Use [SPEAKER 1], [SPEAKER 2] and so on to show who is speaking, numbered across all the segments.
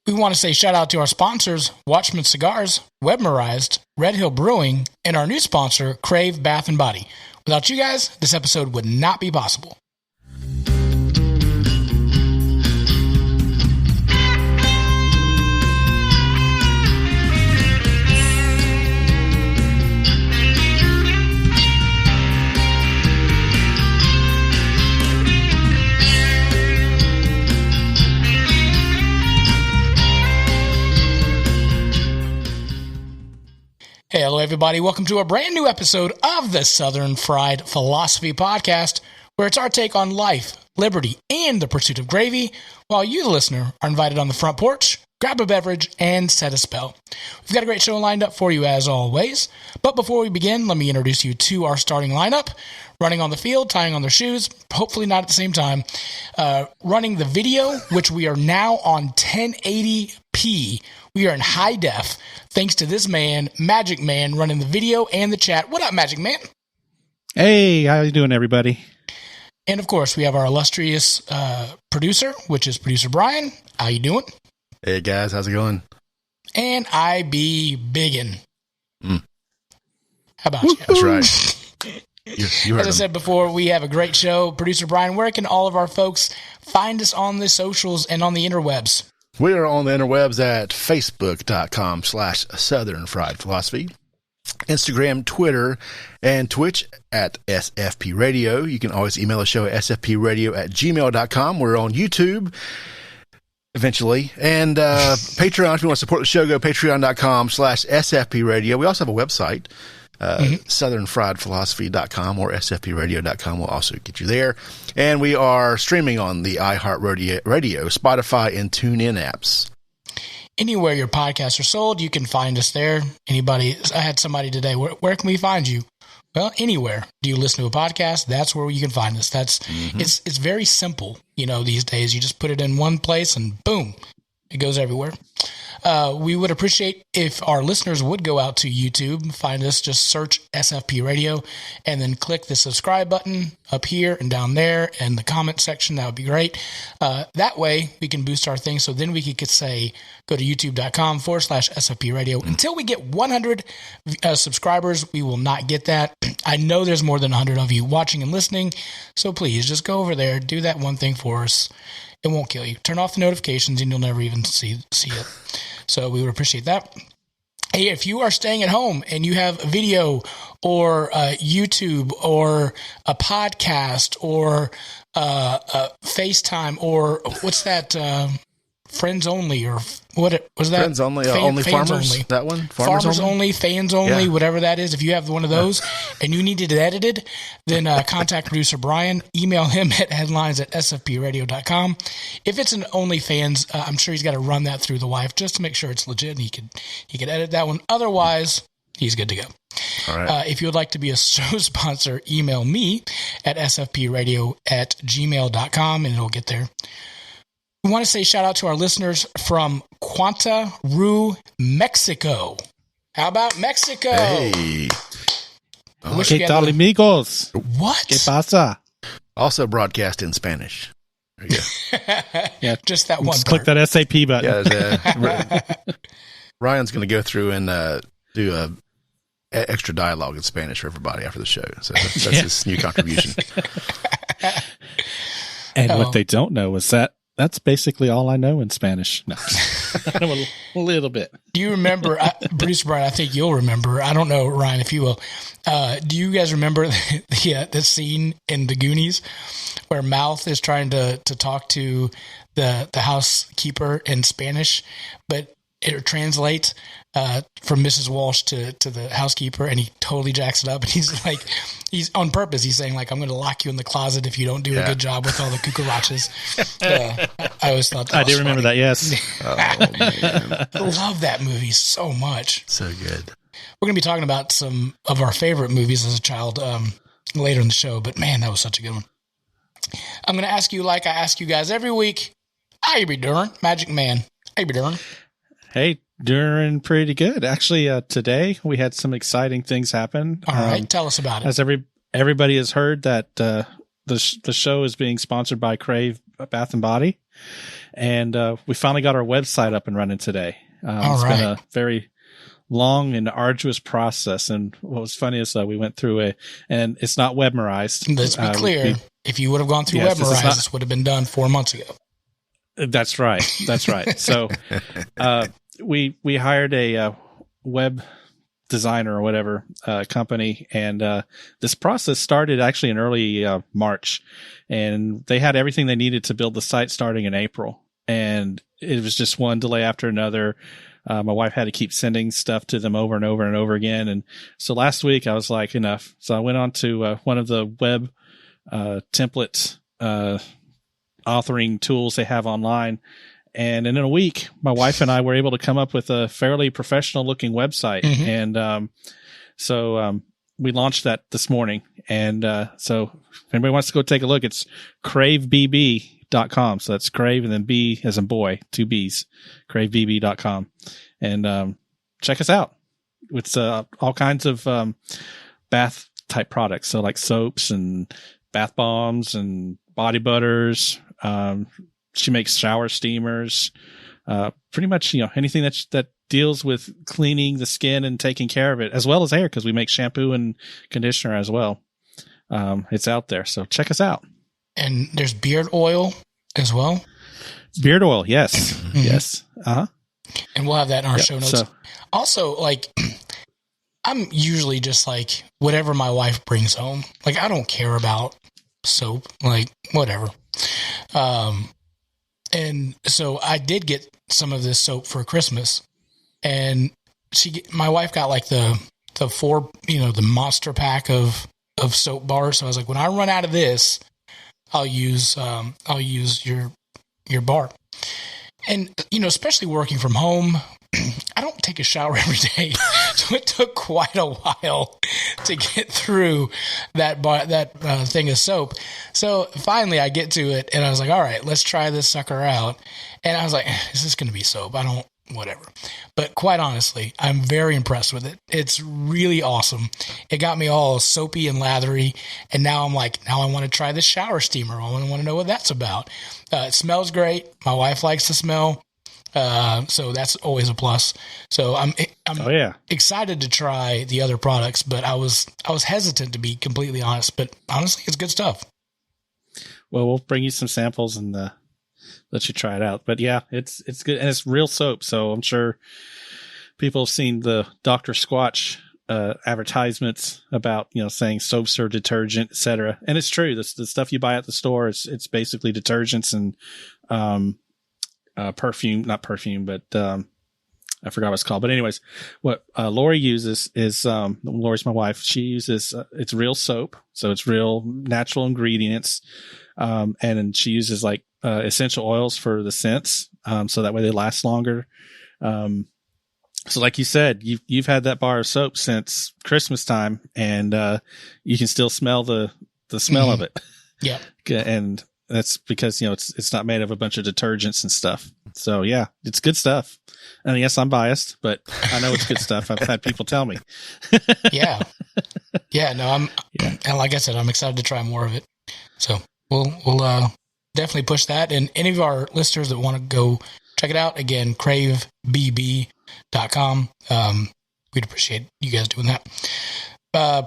[SPEAKER 1] We want to say shout out to our sponsors, Watchman Cigars, Webmerized, Red Hill Brewing, and our new sponsor, Crave Bath & Body. Without you guys, this episode would not be possible. Hey, hello everybody. Welcome to a brand new episode of the Southern Fried Philosophy Podcast, where it's our take on life, liberty, and the pursuit of gravy, while you, the listener, are invited on the front porch, grab a beverage, and set a spell. We've got a great show lined up for you as always, but before we begin, let me introduce you to our starting lineup. Running on the field, tying on their shoes, hopefully not at the same time. Running the video, which we are now on 1080p. We are in high def, thanks to this man, Magic Man, running the video and the chat. What up, Magic Man?
[SPEAKER 2] Hey, how you doing, everybody?
[SPEAKER 1] And, of course, we have our illustrious producer, which is Producer Brian. How you doing?
[SPEAKER 3] Hey, guys. How's it going?
[SPEAKER 1] And I be biggin'. How about
[SPEAKER 3] Woo-hoo.
[SPEAKER 1] you?
[SPEAKER 3] That's right. You heard
[SPEAKER 1] As I said before, we have a great show. Producer Brian, where can all of our folks find us on the socials and on the interwebs?
[SPEAKER 3] We are on the interwebs at facebook.com/Southern Fried Philosophy, Instagram, Twitter, and Twitch at SFP Radio. You can always email the show at sfpradio@gmail.com. We're on YouTube eventually. And Patreon, if you want to support the show, go patreon.com/SFP Radio. We also have a website. southernfriedphilosophy.com or sfpradio.com will also get you there. And we are streaming on the iHeartRadio, Spotify, and TuneIn apps.
[SPEAKER 1] Anywhere your podcasts are sold, you can find us there. I had somebody today, where can we find you? Well, anywhere. Do you listen to a podcast? That's where you can find us. It's very simple, these days. You just put it in one place and boom, it goes everywhere. We would appreciate if our listeners would go out to YouTube, find us, just search SFP Radio, and then click the subscribe button up here and down there and the comment section. That would be great. That way we can boost our thing. So then we could say, go to youtube.com/SFP Radio. Until we get 100 subscribers, we will not get that. I know there's more than 100 of you watching and listening. So please just go over there, do that one thing for us. It won't kill you. Turn off the notifications and you'll never even see it. So we would appreciate that. Hey, if you are staying at home and you have a video or YouTube or a podcast or FaceTime or what's that? Friends only or what was that?
[SPEAKER 3] Friends only, only
[SPEAKER 1] fans
[SPEAKER 3] farmers.
[SPEAKER 1] Only.
[SPEAKER 3] That one,
[SPEAKER 1] farmers only, fans only, whatever that is. If you have one of those and you need it edited, then contact producer Brian. Email him at headlines@sfpradio.com. If it's an OnlyFans, I'm sure he's got to run that through the wife just to make sure it's legit. And he could edit that one. Otherwise, he's good to go.
[SPEAKER 3] All right.
[SPEAKER 1] If you would like to be a show sponsor, email me at sfpradio@gmail.com and it'll get there. We want to say shout out to our listeners from Quanta Roo, Mexico. How about Mexico?
[SPEAKER 3] Hey.
[SPEAKER 2] ¿Qué tal, amigos?
[SPEAKER 1] What?
[SPEAKER 2] ¿Qué pasa?
[SPEAKER 3] Also broadcast in Spanish. There you go.
[SPEAKER 2] Yeah,
[SPEAKER 1] just that one.
[SPEAKER 2] Just click that SAP button.
[SPEAKER 3] Yeah, Ryan's going to go through and do a extra dialogue in Spanish for everybody after the show. So that's his new contribution.
[SPEAKER 2] And what they don't know is that's basically all I know in Spanish. No, I know a little bit.
[SPEAKER 1] Do you remember, Producer Brian, I think you'll remember, I don't know, Ryan, if you will, do you guys remember the scene in The Goonies where Mouth is trying to talk to the housekeeper in Spanish, but it translates from Mrs. Walsh to the housekeeper, and he totally jacks it up. And he's on purpose. He's saying, like, I'm going to lock you in the closet if you don't do a good job with all the cucarachas. I always thought that
[SPEAKER 2] I do remember that, yes.
[SPEAKER 3] Oh, man.
[SPEAKER 1] I love that movie so much.
[SPEAKER 3] So good.
[SPEAKER 1] We're going to be talking about some of our favorite movies as a child later in the show, but man, that was such a good one. I'm going to ask you, like I ask you guys every week, how you be doing? Magic Man, how you be doing?
[SPEAKER 2] Hey, doing pretty good. Actually, today we had some exciting things happen.
[SPEAKER 1] All right, tell us about it.
[SPEAKER 2] As everybody has heard that the show is being sponsored by Crave Bath and Body. And we finally got our website up and running today.
[SPEAKER 1] It's
[SPEAKER 2] been a very long and arduous process. And what was funny is we went through and it's not Webmerized.
[SPEAKER 1] Let's be clear. If you would have gone through Webmerized, this would have been done 4 months ago.
[SPEAKER 2] That's right. That's right. So we hired a web designer or whatever company, and this process started actually in early March, and they had everything they needed to build the site starting in April, and it was just one delay after another. My wife had to keep sending stuff to them over and over and over again, and so last week I was like, enough. So I went on to one of the web template authoring tools they have online. And in a week, my wife and I were able to come up with a fairly professional looking website. Mm-hmm. And so we launched that this morning. And so if anybody wants to go take a look, it's cravebb.com. So that's crave and then B as in boy, 2 B's, cravebb.com. And check us out. It's all kinds of bath type products. So like soaps and bath bombs and body butters. She makes shower steamers, pretty much, anything that deals with cleaning the skin and taking care of it, as well as hair, because we make shampoo and conditioner as well. It's out there. So check us out. And
[SPEAKER 1] there's beard oil as well.
[SPEAKER 2] Beard oil. Yes. Mm-hmm. Yes. Uh-huh.
[SPEAKER 1] And we'll have that in our show notes. So, also, I'm usually just whatever my wife brings home. I don't care about soap, whatever. And so I did get some of this soap for Christmas, and my wife got the 4, the monster pack of soap bars. So I was like, when I run out of this, I'll use your bar. And, especially working from home, I don't take a shower every day. So it took quite a while to get through that thing of soap. So finally I get to it and I was like, all right, let's try this sucker out. And I was like, is this going to be soap? Whatever. But quite honestly, I'm very impressed with it. It's really awesome. It got me all soapy and lathery. And now I'm now I want to try this shower steamer. I want to know what that's about. It smells great. My wife likes the smell. So that's always a plus. So I'm excited to try the other products, but I was hesitant, to be completely honest, but honestly, it's good stuff.
[SPEAKER 2] Well, we'll bring you some samples and let you try it out. But yeah, it's good, and it's real soap. So I'm sure people have seen the Dr. Squatch advertisements about saying soaps are detergent, etc. And it's true. The stuff you buy at the store, it's basically detergents and perfume, not perfume, but I forgot what it's called. But anyways, what Lori uses is Lori's my wife. She uses it's real soap, so it's real natural ingredients, and she uses essential oils for the scents, so that way they last longer. So like you said, you've had that bar of soap since Christmas time, and you can still smell the smell of it.
[SPEAKER 1] Yeah,
[SPEAKER 2] and that's because it's not made of a bunch of detergents and stuff. So yeah, it's good stuff. And yes, I'm biased, but I know it's good stuff. I've had people tell me.
[SPEAKER 1] Yeah. No, and like I said, I'm excited to try more of it. So we'll definitely push that. And any of our listeners that want to go check it out, again, cravebb.com. We'd appreciate you guys doing that.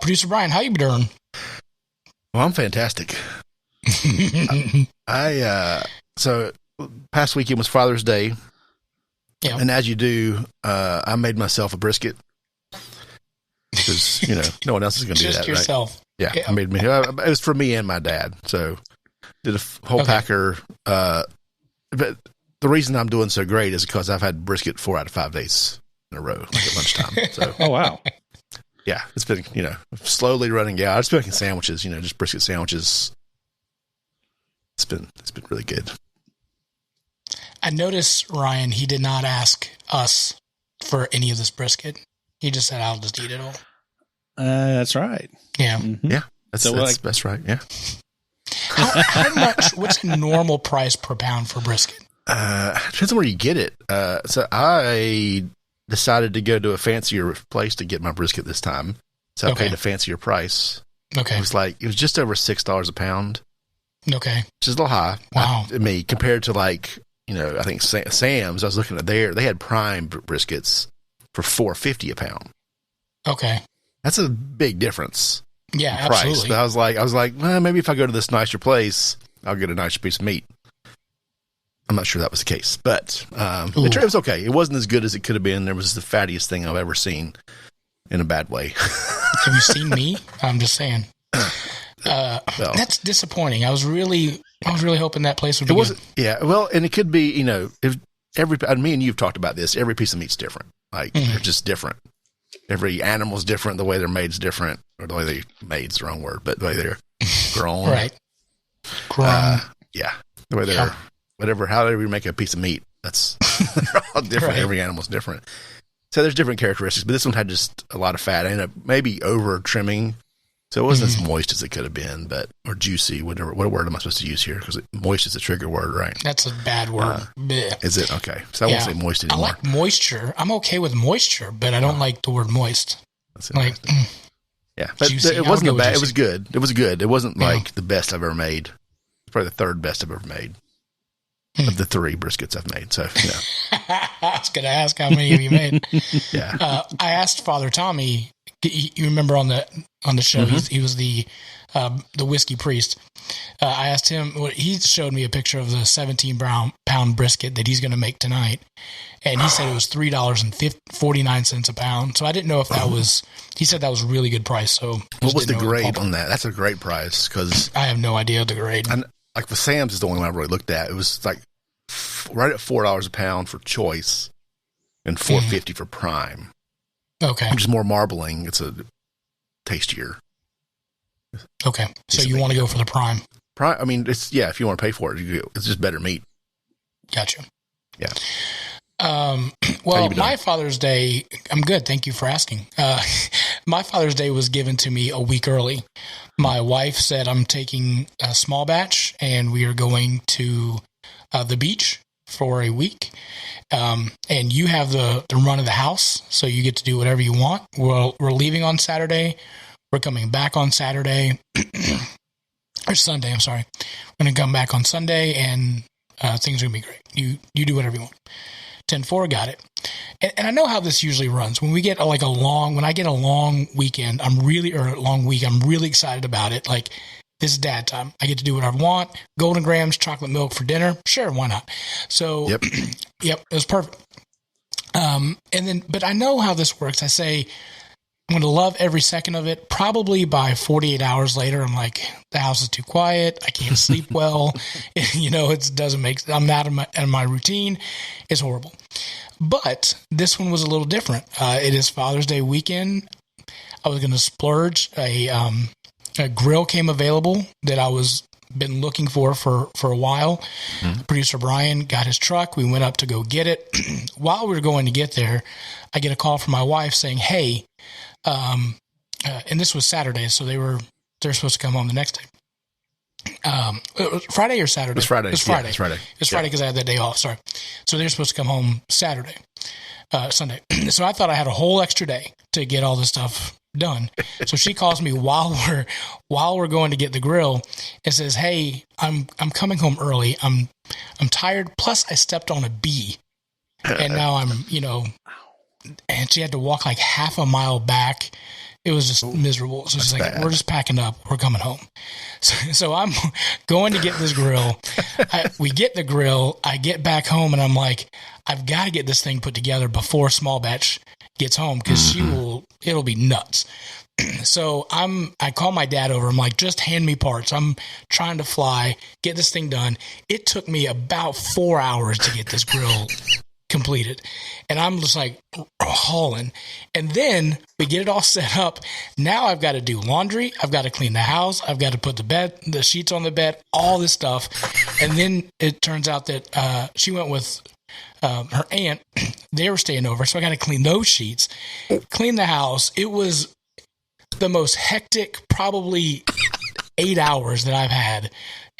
[SPEAKER 1] Producer Brian, how you be doing?
[SPEAKER 3] Well, I'm fantastic. So past weekend was Father's Day.
[SPEAKER 1] Yeah.
[SPEAKER 3] And as you do, I made myself a brisket because, no one else is going to do that.
[SPEAKER 1] Just yourself.
[SPEAKER 3] Right? Yeah. I made me. It was for me and my dad. So did a whole packer. But the reason I'm doing so great is because I've had brisket 4 out of 5 days in a row, at lunchtime. So,
[SPEAKER 2] oh, wow.
[SPEAKER 3] Yeah. It's been, slowly running out. I've just been making sandwiches, just brisket sandwiches. It's been really good.
[SPEAKER 1] I noticed, Ryan, he did not ask us for any of this brisket. He just said, I'll just eat it all.
[SPEAKER 2] That's right.
[SPEAKER 1] Yeah.
[SPEAKER 3] Mm-hmm. Yeah. That's right. Yeah.
[SPEAKER 1] How much, what's a normal price per pound for brisket?
[SPEAKER 3] Depends on where you get it. So I decided to go to a fancier place to get my brisket this time. So I paid a fancier price.
[SPEAKER 1] Okay.
[SPEAKER 3] It was just over $6 a pound.
[SPEAKER 1] Okay.
[SPEAKER 3] Which is a little high.
[SPEAKER 1] Wow.
[SPEAKER 3] I mean, compared to like, I think Sam's, I was looking at they had prime briskets for $4.50 a pound.
[SPEAKER 1] Okay.
[SPEAKER 3] That's a big difference.
[SPEAKER 1] Yeah,
[SPEAKER 3] in price.
[SPEAKER 1] absolutely.
[SPEAKER 3] But I was like, well, maybe if I go to this nicer place, I'll get a nicer piece of meat. I'm not sure that was the case, but it was okay. It wasn't as good as it could have been. There was the fattiest thing I've ever seen in a bad way.
[SPEAKER 1] Have you seen me? I'm just saying. That's disappointing. I was really hoping that place would be good.
[SPEAKER 3] Yeah, well, and it could be, if me and you've talked about this, every piece of meat's different. Like, they're just different. Every animal's different. The way they're made's different. Or the way they made's the wrong word, but the way they're grown.
[SPEAKER 1] Right. Grown.
[SPEAKER 3] Yeah. The way they're, however you make a piece of meat, they're all different. Right. Every animal's different. So there's different characteristics, but this one had just a lot of fat and maybe over trimming. So it wasn't as moist as it could have been, or juicy, whatever. What word am I supposed to use here? Because moist is a trigger word, right?
[SPEAKER 1] That's a bad word.
[SPEAKER 3] Is it? Okay. So I won't say moist anymore.
[SPEAKER 1] I like moisture. I'm okay with moisture, but I don't like the word moist.
[SPEAKER 3] That's
[SPEAKER 1] yeah.
[SPEAKER 3] But it wasn't bad. It was good. It was good. It wasn't like the best I've ever made. It's probably the third best I've ever made of the 3 briskets I've made. So,
[SPEAKER 1] I was going to ask how many have you made.
[SPEAKER 3] Yeah.
[SPEAKER 1] I asked Father Tommy. You remember on the show, he was the whiskey priest. I asked him. He showed me a picture of the 17-pound brisket that he's going to make tonight, and he said it was $3.49 a pound. So I didn't know if that was. He said that was a really good price. So
[SPEAKER 3] what was the grade on that? That's a great price because
[SPEAKER 1] I have no idea the grade.
[SPEAKER 3] Like the Sam's is the only one I really looked at. It was like right at $4 a pound for choice, and $4.50 for prime.
[SPEAKER 1] Okay.
[SPEAKER 3] Which is more marbling. It's a tastier.
[SPEAKER 1] Okay. So you want to go for the prime?
[SPEAKER 3] Prime. I mean, if you want to pay for it, it's just better meat.
[SPEAKER 1] Gotcha.
[SPEAKER 3] Yeah.
[SPEAKER 1] Well, my Father's Day, I'm good. Thank you for asking. My Father's Day was given to me a week early. My wife said, I'm taking a small batch and we are going to the beach for a week. And you have the run of the house, so you get to do whatever you want. We're leaving on Saturday. We're coming back on Saturday or Sunday. I'm sorry. We're going to come back on Sunday, and things are going to be great. You do whatever you want. 10-4, got it. And I know how this usually runs. When we get when I get a long weekend, a long week, I'm really excited about it. Like, this is dad time. I get to do what I want. Golden grams, chocolate milk for dinner. Sure, why not? So, yep, it was perfect. But I know how this works. I say, I'm going to love every second of it. Probably by 48 hours later, I'm like, the house is too quiet. I can't sleep well. It doesn't make, I'm out of my routine. It's horrible. But this one was a little different. It is Father's Day weekend. I was going to splurge. A grill came available that I was been looking for a while. Mm-hmm. Producer Brian got his truck. We went up to go get it. While we were going to get there, I get a call from my wife saying, "Hey," and this was Saturday, so they're supposed to come home the next day. It was Friday or Saturday?
[SPEAKER 3] It was Friday.
[SPEAKER 1] It was Friday.
[SPEAKER 3] Yeah, it's Friday.
[SPEAKER 1] It was Friday because I had that day off. Sorry. So they're supposed to come home Sunday. So I thought I had a whole extra day to get all this stuff done. So she calls me while we're going to get the grill and says, "Hey, I'm coming home early. I'm tired. Plus I stepped on a bee, and now I'm and she had to walk like half a mile back. It was just miserable. So she's like, bad. We're just packing up. We're coming home. So I'm going to get this grill. We get the grill. I get back home and I'm like, I've got to get this thing put together before Small Batch gets home because it'll be nuts. So I call my dad over. I'm like, just hand me parts. I'm trying to fly, get this thing done. It took me about 4 hours to get this grill completed. And I'm just like hauling. And then we get it all set up. Now I've got to do laundry. I've got to clean the house. I've got to put the sheets on the bed, all this stuff. And then it turns out that she went with her aunt. They were staying over. So I got to clean those sheets, clean the house. It was the most hectic, probably 8 hours that I've had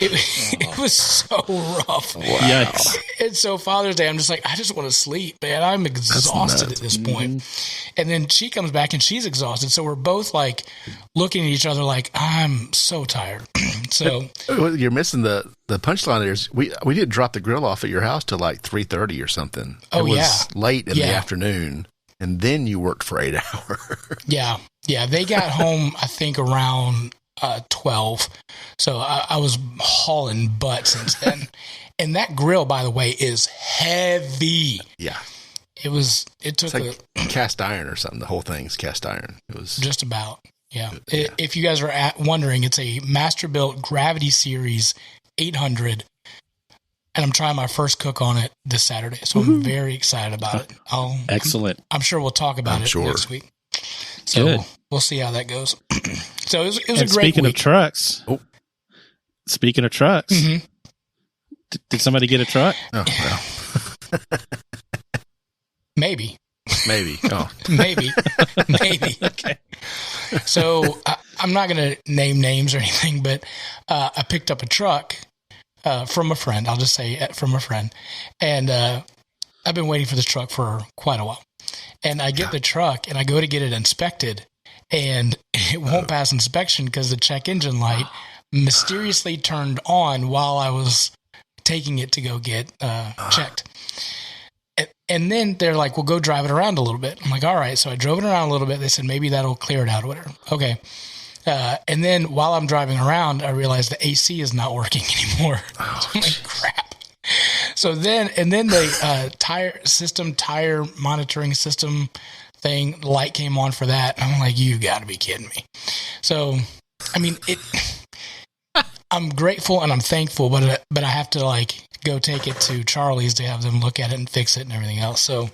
[SPEAKER 1] It was so rough.
[SPEAKER 3] Wow.
[SPEAKER 2] Yikes.
[SPEAKER 1] And so Father's Day, I'm just like, I just want to sleep, man. I'm exhausted at this point. And then she comes back and she's exhausted. So we're both like looking at each other like, I'm so tired. So
[SPEAKER 3] you're missing the punchline. There's we didn't drop the grill off at your house till like 3:30 or something.
[SPEAKER 1] Oh,
[SPEAKER 3] it was late in the afternoon, and then you worked for 8 hours.
[SPEAKER 1] Yeah. They got home, I think, around 12. So I was hauling butt since then. And that grill, by the way, is heavy.
[SPEAKER 3] Yeah.
[SPEAKER 1] It took
[SPEAKER 3] like cast iron or something. The whole thing's cast iron. It was
[SPEAKER 1] just about. Yeah. If you guys are wondering, it's a Masterbuilt Gravity Series 800. And I'm trying my first cook on it this Saturday. So I'm very excited about it.
[SPEAKER 2] Excellent.
[SPEAKER 1] I'm sure we'll talk about it next week. So we'll see how that goes. So it was a great week.
[SPEAKER 2] Speaking of trucks. Mm-hmm. Did somebody get a truck?
[SPEAKER 3] Oh, well.
[SPEAKER 1] Maybe.
[SPEAKER 3] Oh.
[SPEAKER 1] Maybe.
[SPEAKER 2] Okay.
[SPEAKER 1] So I'm not going to name names or anything, but I picked up a truck from a friend. I'll just say from a friend. And I've been waiting for this truck for quite a while. And I get the truck and I go to get it inspected, and it won't pass inspection because the check engine light mysteriously turned on while I was taking it to go get checked. And then they're like, well, go drive it around a little bit. I'm like, all right. So I drove it around a little bit. They said, maybe that'll clear it out or whatever. Okay. And then while I'm driving around, I realized the AC is not working anymore. I'm like, crap. So then the tire monitoring system thing, light came on for that. I'm like, you got to be kidding me. So, I mean, I'm grateful and I'm thankful, but I have to like go take it to Charlie's to have them look at it and fix it and everything else. So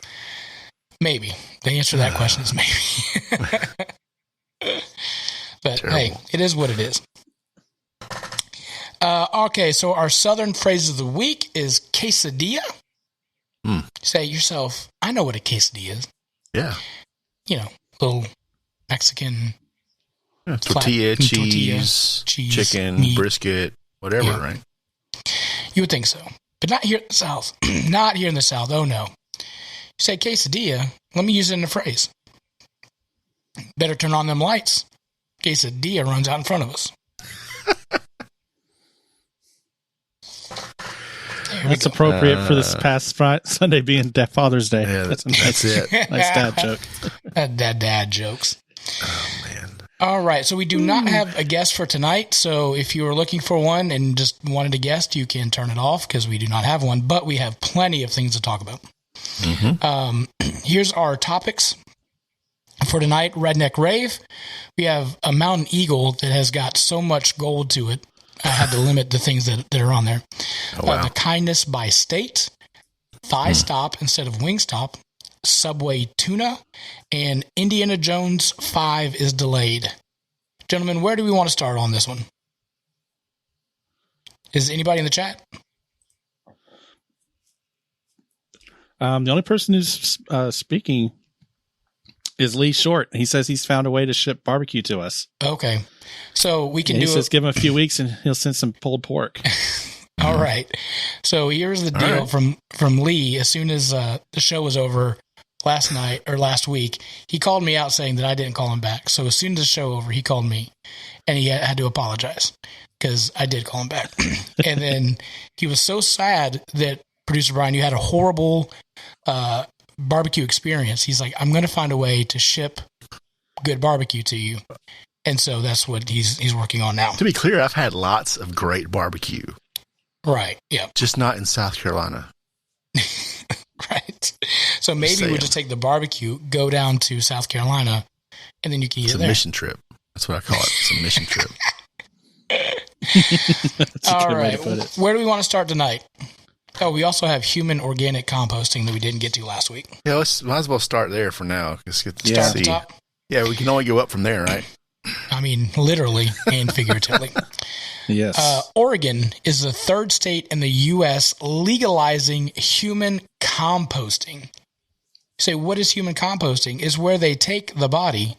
[SPEAKER 1] maybe the answer to that question is maybe. But terrible. Hey, it is what it is. Okay, so our Southern phrase of the week is quesadilla. Say yourself, I know what a quesadilla is.
[SPEAKER 3] Yeah.
[SPEAKER 1] You know, little Mexican
[SPEAKER 3] tortilla, cheese, chicken, meat, brisket, whatever, right?
[SPEAKER 1] You would think so. But not here in the South. Not here in the South. Oh, no. You say quesadilla, let me use it in a phrase. Better turn on them lights. Quesadilla runs out in front of us.
[SPEAKER 2] That's appropriate for this past Sunday being Father's Day.
[SPEAKER 3] Yeah, that's it.
[SPEAKER 2] Nice dad joke.
[SPEAKER 1] Dad jokes.
[SPEAKER 3] Oh, man.
[SPEAKER 1] All right. So we do not have a guest for tonight. So if you were looking for one and just wanted a guest, you can turn it off because we do not have one. But we have plenty of things to talk about. Mm-hmm. Here's our topics for tonight. Redneck Rave. We have a mountain eagle that has got so much gold to it. I had to limit the things that are on there. Oh, wow. The kindness by state, Thighstop instead of Wingstop, Subway Tuna, and Indiana Jones 5 is delayed. Gentlemen, where do we want to start on this one? Is anybody in the chat?
[SPEAKER 2] The only person who's speaking is Lee Short. He says he's found a way to ship barbecue to us.
[SPEAKER 1] Okay. So we can
[SPEAKER 2] he says give him a few weeks and he'll send some pulled pork.
[SPEAKER 1] All right. So here's the deal from Lee. As soon as the show was over last week, he called me out saying that I didn't call him back. So as soon as the show over, he called me and he had to apologize because I did call him back. And then he was so sad that Producer Brian, you had a horrible barbecue experience. He's like, I'm going to find a way to ship good barbecue to you. And so that's what he's working on now.
[SPEAKER 3] To be clear, I've had lots of great barbecue.
[SPEAKER 1] Right. Yeah.
[SPEAKER 3] Just not in South Carolina.
[SPEAKER 1] Right. So maybe we'll just take the barbecue, go down to South Carolina, and then you can eat it there.
[SPEAKER 3] It's a mission trip. That's what I call it. It's a mission trip.
[SPEAKER 1] All right. Where do we want to start tonight? Oh, we also have human organic composting that we didn't get to last week.
[SPEAKER 3] Yeah, might as well start there for now. Let's get to
[SPEAKER 1] start at the top.
[SPEAKER 3] Yeah, we can only go up from there, right?
[SPEAKER 1] I mean, literally and figuratively.
[SPEAKER 2] Yes.
[SPEAKER 1] Oregon is the third state in the U.S. legalizing human composting. Say, what is human composting? Is where they take the body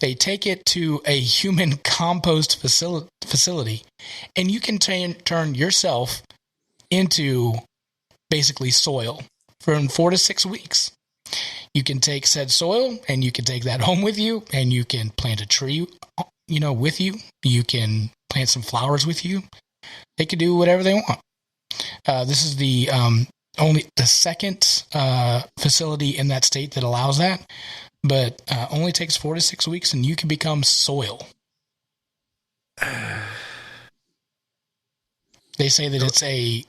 [SPEAKER 1] They take it to a human compost facility, and you can turn yourself into basically soil for 4 to 6 weeks. You can take said soil and you can take that home with you, and you can plant a tree, with you. You can plant some flowers with you. They can do whatever they want. This is the only the second facility in that state that allows that, but only takes 4 to 6 weeks, and you can become soil. They say that it's a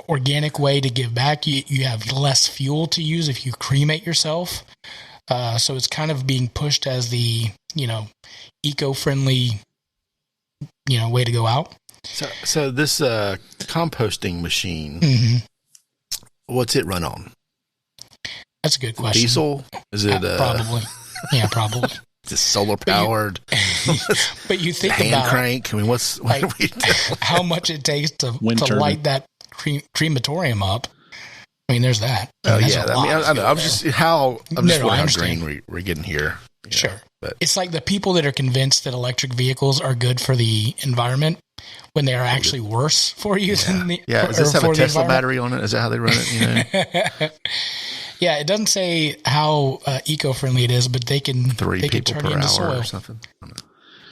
[SPEAKER 1] organic way to give back. You have less fuel to use if you cremate yourself. So it's kind of being pushed as the, eco-friendly, way to go out.
[SPEAKER 3] So this composting machine, what's it run on?
[SPEAKER 1] That's a good question.
[SPEAKER 3] Diesel? Is it
[SPEAKER 1] probably? Yeah, probably.
[SPEAKER 3] Is it solar powered?
[SPEAKER 1] But you think
[SPEAKER 3] hand
[SPEAKER 1] about
[SPEAKER 3] crank. I mean, what are we doing?
[SPEAKER 1] How much it takes to light that crematorium up. I mean, there's that.
[SPEAKER 3] Oh yeah, I know. I'm just wondering how green we're getting here.
[SPEAKER 1] Sure, but it's like the people that are convinced that electric vehicles are good for the environment when they are actually worse for you than the
[SPEAKER 3] Does this have a Tesla battery on it? Is that how they run it?
[SPEAKER 1] Yeah, it doesn't say how eco-friendly it is, but they can
[SPEAKER 3] 3
[SPEAKER 1] they
[SPEAKER 3] people
[SPEAKER 1] can turn
[SPEAKER 3] per
[SPEAKER 1] you into
[SPEAKER 3] hour
[SPEAKER 1] soil.
[SPEAKER 3] or something.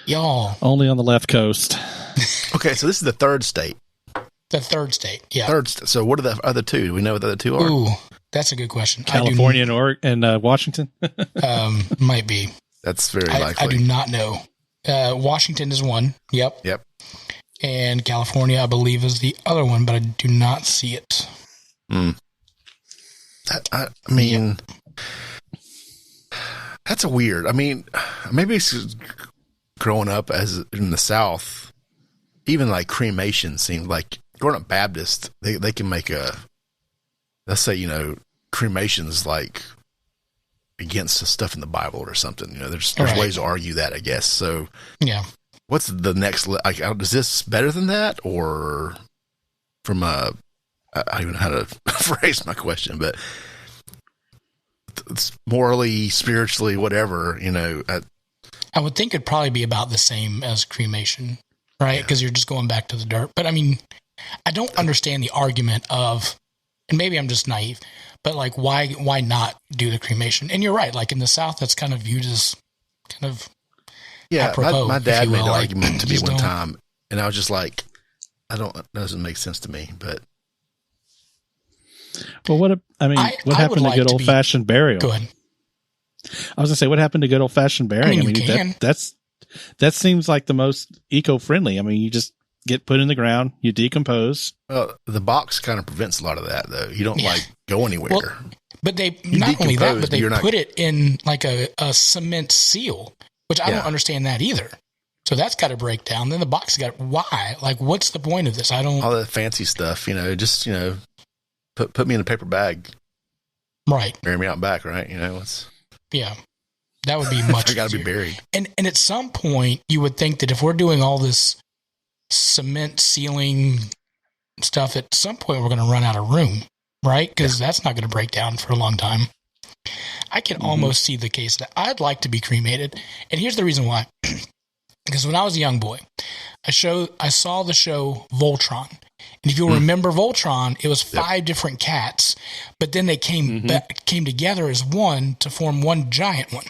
[SPEAKER 1] Y'all.
[SPEAKER 2] Only on the left coast.
[SPEAKER 3] Okay, so this is the third state.
[SPEAKER 1] The third state, yeah.
[SPEAKER 3] So what are the other two? Do we know what the other two are?
[SPEAKER 1] Ooh, that's a good question.
[SPEAKER 2] California and Washington?
[SPEAKER 1] Might be.
[SPEAKER 3] That's very likely.
[SPEAKER 1] I do not know. Washington is one. Yep. And California, I believe, is the other one, but I do not see it.
[SPEAKER 3] I mean, that's a weird. I mean, maybe it's growing up as in the South, even like cremation seemed like growing up Baptist, they can make let's say, cremation's like against the stuff in the Bible or something. There's ways to argue that, I guess. So
[SPEAKER 1] yeah.
[SPEAKER 3] What's the next? Is this better than that, or from I don't even know how to phrase my question, but it's morally, spiritually, whatever.
[SPEAKER 1] I would think it'd probably be about the same as cremation, right? Because you're just going back to the dirt. But I mean, I don't understand the argument of, and maybe I'm just naive, but like, why not do the cremation? And you're right. Like in the South, that's kind of viewed as kind of.
[SPEAKER 3] Yeah,
[SPEAKER 1] apropos,
[SPEAKER 3] my dad made an
[SPEAKER 1] like,
[SPEAKER 3] argument to me one time, and I was just like, that doesn't make sense to me. But
[SPEAKER 2] well, what happened to good old fashioned burial?
[SPEAKER 1] Go ahead.
[SPEAKER 2] I was gonna say, what happened to good old fashioned burying? I mean, that seems like the most eco friendly. I mean, you just get put in the ground, you decompose.
[SPEAKER 3] Well, the box kind of prevents a lot of that, though. You don't go anywhere. Well,
[SPEAKER 1] but they not only that, but they put it in like a cement seal. Which I don't understand that either. So that's got to break down. Then the box why? Like, what's the point of this? I don't.
[SPEAKER 3] All that fancy stuff, just, put me in a paper bag.
[SPEAKER 1] Right.
[SPEAKER 3] Bury me out back, right?
[SPEAKER 1] Yeah. That would be much
[SPEAKER 3] I got to be buried.
[SPEAKER 1] And at some point, you would think that if we're doing all this cement sealing stuff, at some point we're going to run out of room, right? Because that's not going to break down for a long time. I can almost see the case that I'd like to be cremated. And here's the reason why. Because when I was a young boy, I saw the show Voltron. And if you'll remember Voltron, it was 5 different cats, but then they came together as one to form one giant one.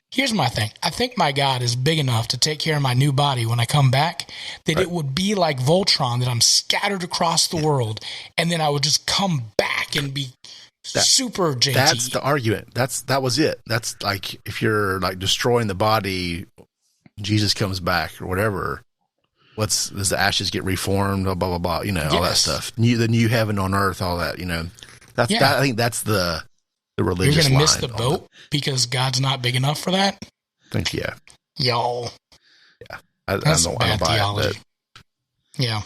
[SPEAKER 1] Here's my thing. I think my God is big enough to take care of my new body when I come back, that it would be like Voltron, that I'm scattered across the world, and then I would just come back and be super JT.
[SPEAKER 3] That's the argument. That was it. That's like, if you're like destroying the body, Jesus comes back or whatever. Does the ashes get reformed? Blah blah blah. All that stuff. The new heaven on earth. All that. That. I think that's the religious.
[SPEAKER 1] You're gonna miss the boat because God's not big enough for that.
[SPEAKER 3] I think
[SPEAKER 1] y'all.
[SPEAKER 3] Yeah, I don't buy theology. It.
[SPEAKER 1] Yeah.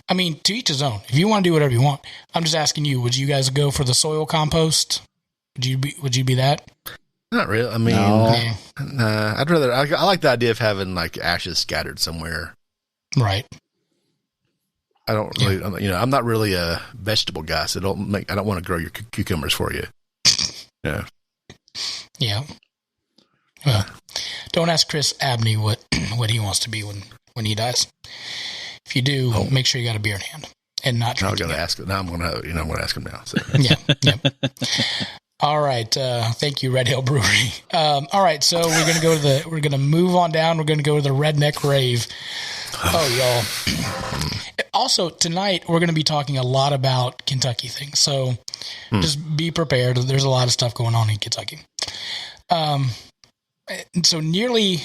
[SPEAKER 1] I mean, to each his own. If you want to do whatever you want, I'm just asking you. Would you guys go for the soil compost? Would you be that?
[SPEAKER 3] Not really. I mean, I'd rather. I like the idea of having like ashes scattered somewhere.
[SPEAKER 1] Right.
[SPEAKER 3] I don't really. I'm not really a vegetable guy, so I don't want to grow your cucumbers for you. Yeah.
[SPEAKER 1] Yeah. Well, don't ask Chris Abney what he wants to be when he dies. If you do, make sure you got a beer in hand and not drink.
[SPEAKER 3] I'm going to ask him. Now I'm going to ask him now. So.
[SPEAKER 1] Yeah. All right. Thank you, Red Hill Brewery. All right. So we're going to move on down. We're going to go to the Redneck Rave. Oh, y'all. Also, tonight, we're going to be talking a lot about Kentucky things. So just be prepared. There's a lot of stuff going on in Kentucky. So nearly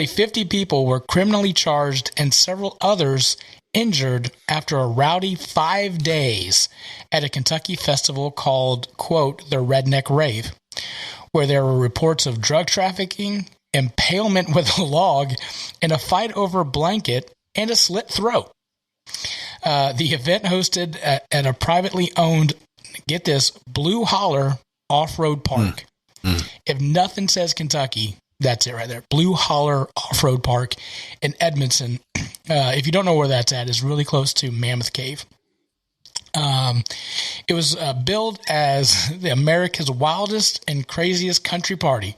[SPEAKER 1] 50 people were criminally charged and several others injured after a rowdy 5 days at a Kentucky festival called, quote, the Redneck Rave, where there were reports of drug trafficking, impalement with a log, and a fight over a blanket and a slit throat. The event hosted at a privately owned, get this, Blue Holler off-road park. If nothing says Kentucky, that's it right there. Blue Holler Off-Road Park in Edmondson. If you don't know where that's at, it's really close to Mammoth Cave. It was billed as the America's wildest and craziest country party.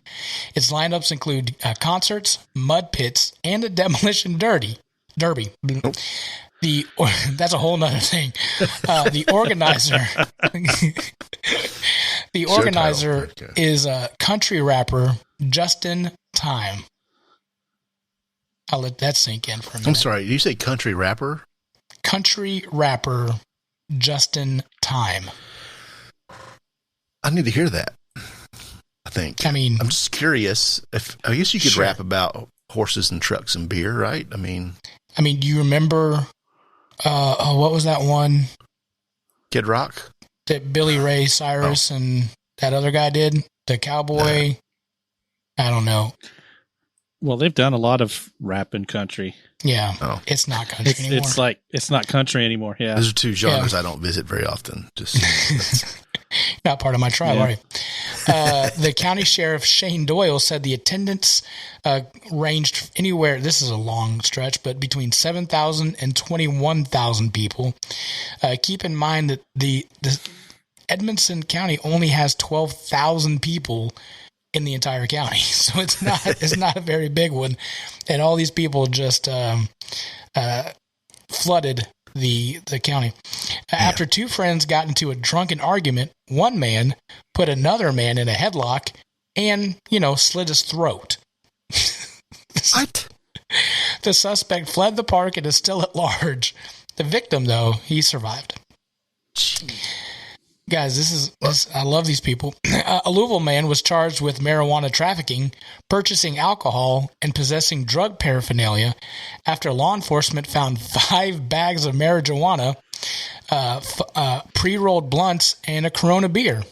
[SPEAKER 1] Its lineups include concerts, mud pits, and a demolition derby.
[SPEAKER 3] Nope.
[SPEAKER 1] That's a whole nother thing. The organizer is country rapper Justin Time. I'll let that sink in for a minute.
[SPEAKER 3] I'm sorry. Did you say country rapper?
[SPEAKER 1] Country rapper Justin Time.
[SPEAKER 3] I need to hear that. I think.
[SPEAKER 1] I mean,
[SPEAKER 3] I'm just curious. I guess you could rap about horses and trucks and beer, right? I mean,
[SPEAKER 1] do you remember? What was that one?
[SPEAKER 3] Kid Rock?
[SPEAKER 1] That Billy Ray Cyrus and that other guy did? The cowboy? I don't know.
[SPEAKER 2] Well, they've done a lot of rap and country.
[SPEAKER 1] Yeah. Oh. It's not country anymore.
[SPEAKER 2] It's not country anymore. Yeah.
[SPEAKER 3] Those are two genres I don't visit very often. Just
[SPEAKER 1] not part of my tribe, are you? The county sheriff, Shane Doyle, said the attendance ranged anywhere, this is a long stretch, but between 7,000 and 21,000 people. Keep in mind that the Edmondson County only has 12,000 people in the entire county. So it's not a very big one. And all these people just flooded the county. After two friends got into a drunken argument, one man put another man in a headlock and, slit his throat.
[SPEAKER 3] What?
[SPEAKER 1] The suspect fled the park and is still at large. The victim, though, he survived.
[SPEAKER 3] Jeez.
[SPEAKER 1] Guys, I love these people. A Louisville man was charged with marijuana trafficking, purchasing alcohol, and possessing drug paraphernalia after law enforcement found 5 bags of marijuana, pre-rolled blunts, and a Corona beer,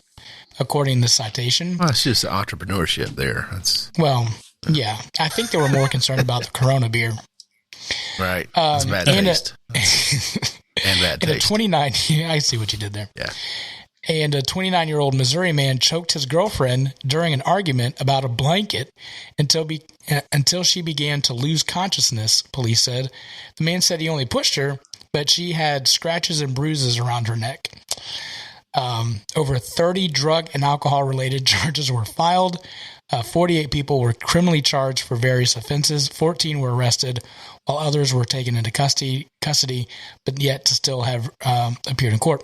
[SPEAKER 1] according to the citation.
[SPEAKER 3] Well, it's just entrepreneurship there.
[SPEAKER 1] Yeah. I think they were more concerned about the Corona beer.
[SPEAKER 3] Right. It's bad taste. And bad taste.
[SPEAKER 1] I see what you did there.
[SPEAKER 3] Yeah.
[SPEAKER 1] And a 29-year-old Missouri man choked his girlfriend during an argument about a blanket until she began to lose consciousness, police said. The man said he only pushed her, but she had scratches and bruises around her neck. Over 30 drug and alcohol-related charges were filed. 48 people were criminally charged for various offenses. 14 were arrested, while others were taken into custody, but yet to still have appeared in court.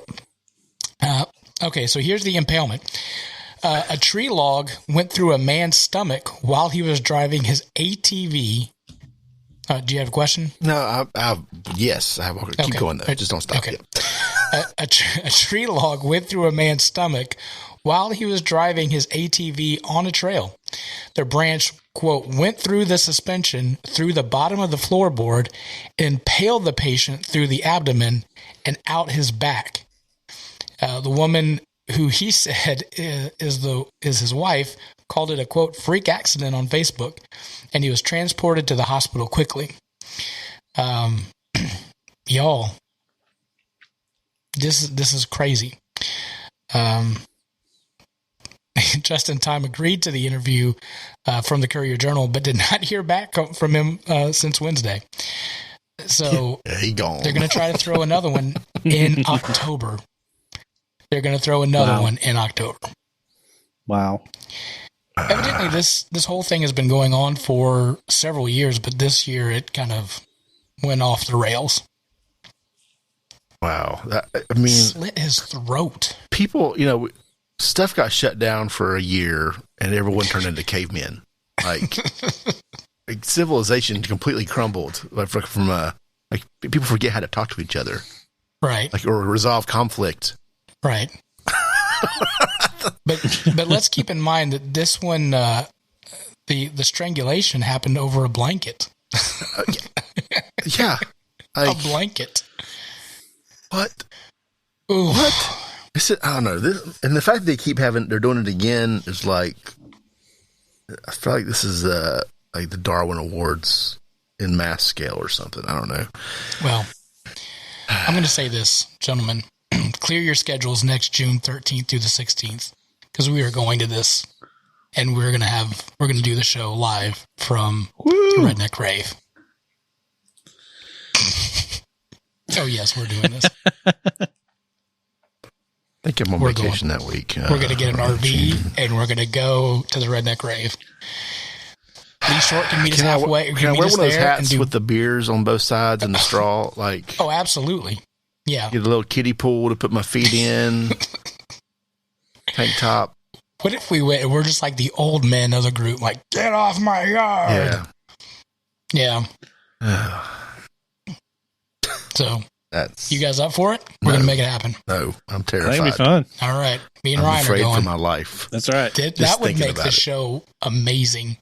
[SPEAKER 1] Okay, so here's the impalement. A tree log went through a man's stomach while he was driving his ATV. Do you have a question?
[SPEAKER 3] No, yes. I have. Keep going, though. Just don't stop.
[SPEAKER 1] Okay. A tree log went through a man's stomach while he was driving his ATV on a trail. The branch, quote, went through the suspension, through the bottom of the floorboard, and impaled the patient through the abdomen and out his back. The woman who he said is his wife called it a, quote, freak accident on Facebook, and he was transported to the hospital quickly. Y'all, this is crazy. Justin Time agreed to the interview from the Courier-Journal, but did not hear back from him since Wednesday. So
[SPEAKER 3] he gone.
[SPEAKER 1] They're going to try to throw another one in October. They're going to throw another one in October.
[SPEAKER 2] Wow.
[SPEAKER 1] Evidently, this whole thing has been going on for several years, but this year it kind of went off the rails.
[SPEAKER 3] Wow.
[SPEAKER 1] Slit his throat.
[SPEAKER 3] People, stuff got shut down for a year and everyone turned into cavemen. Like civilization completely crumbled. Like people forget how to talk to each other.
[SPEAKER 1] Right.
[SPEAKER 3] Like, or resolve conflict.
[SPEAKER 1] Right. But let's keep in mind that this one, the strangulation happened over a blanket.
[SPEAKER 3] Yeah.
[SPEAKER 1] Like, a blanket.
[SPEAKER 3] What?
[SPEAKER 1] Ooh.
[SPEAKER 3] What? I don't know. And the fact that they're doing it again is like, I feel like this is like the Darwin Awards in mass scale or something. I don't know. Well,
[SPEAKER 1] I'm going to say this, gentlemen. Clear your schedules next June 13th through the 16th, because we are going to this, and we're going to do the show live from the Redneck Rave. Oh yes, we're doing this.
[SPEAKER 3] I think I'm on vacation that week.
[SPEAKER 1] We're going to get an RV, and we're going to go to the Redneck Rave. Lee Short can meet us halfway.
[SPEAKER 3] Can I wear one of those hats with the beers on both sides and the straw? Like,
[SPEAKER 1] oh, absolutely. Yeah.
[SPEAKER 3] Get a little kiddie pool to put my feet in. Tank top.
[SPEAKER 1] What if we went and we're just like the old men of the group, like, get off my yard. Yeah. So, you guys up for it? We're going to make it happen.
[SPEAKER 3] No, I'm terrified.
[SPEAKER 2] That'd be fun.
[SPEAKER 1] All right. Me and Ryan are going.
[SPEAKER 3] I'm afraid for my life.
[SPEAKER 2] That's right.
[SPEAKER 1] That would make the show amazing.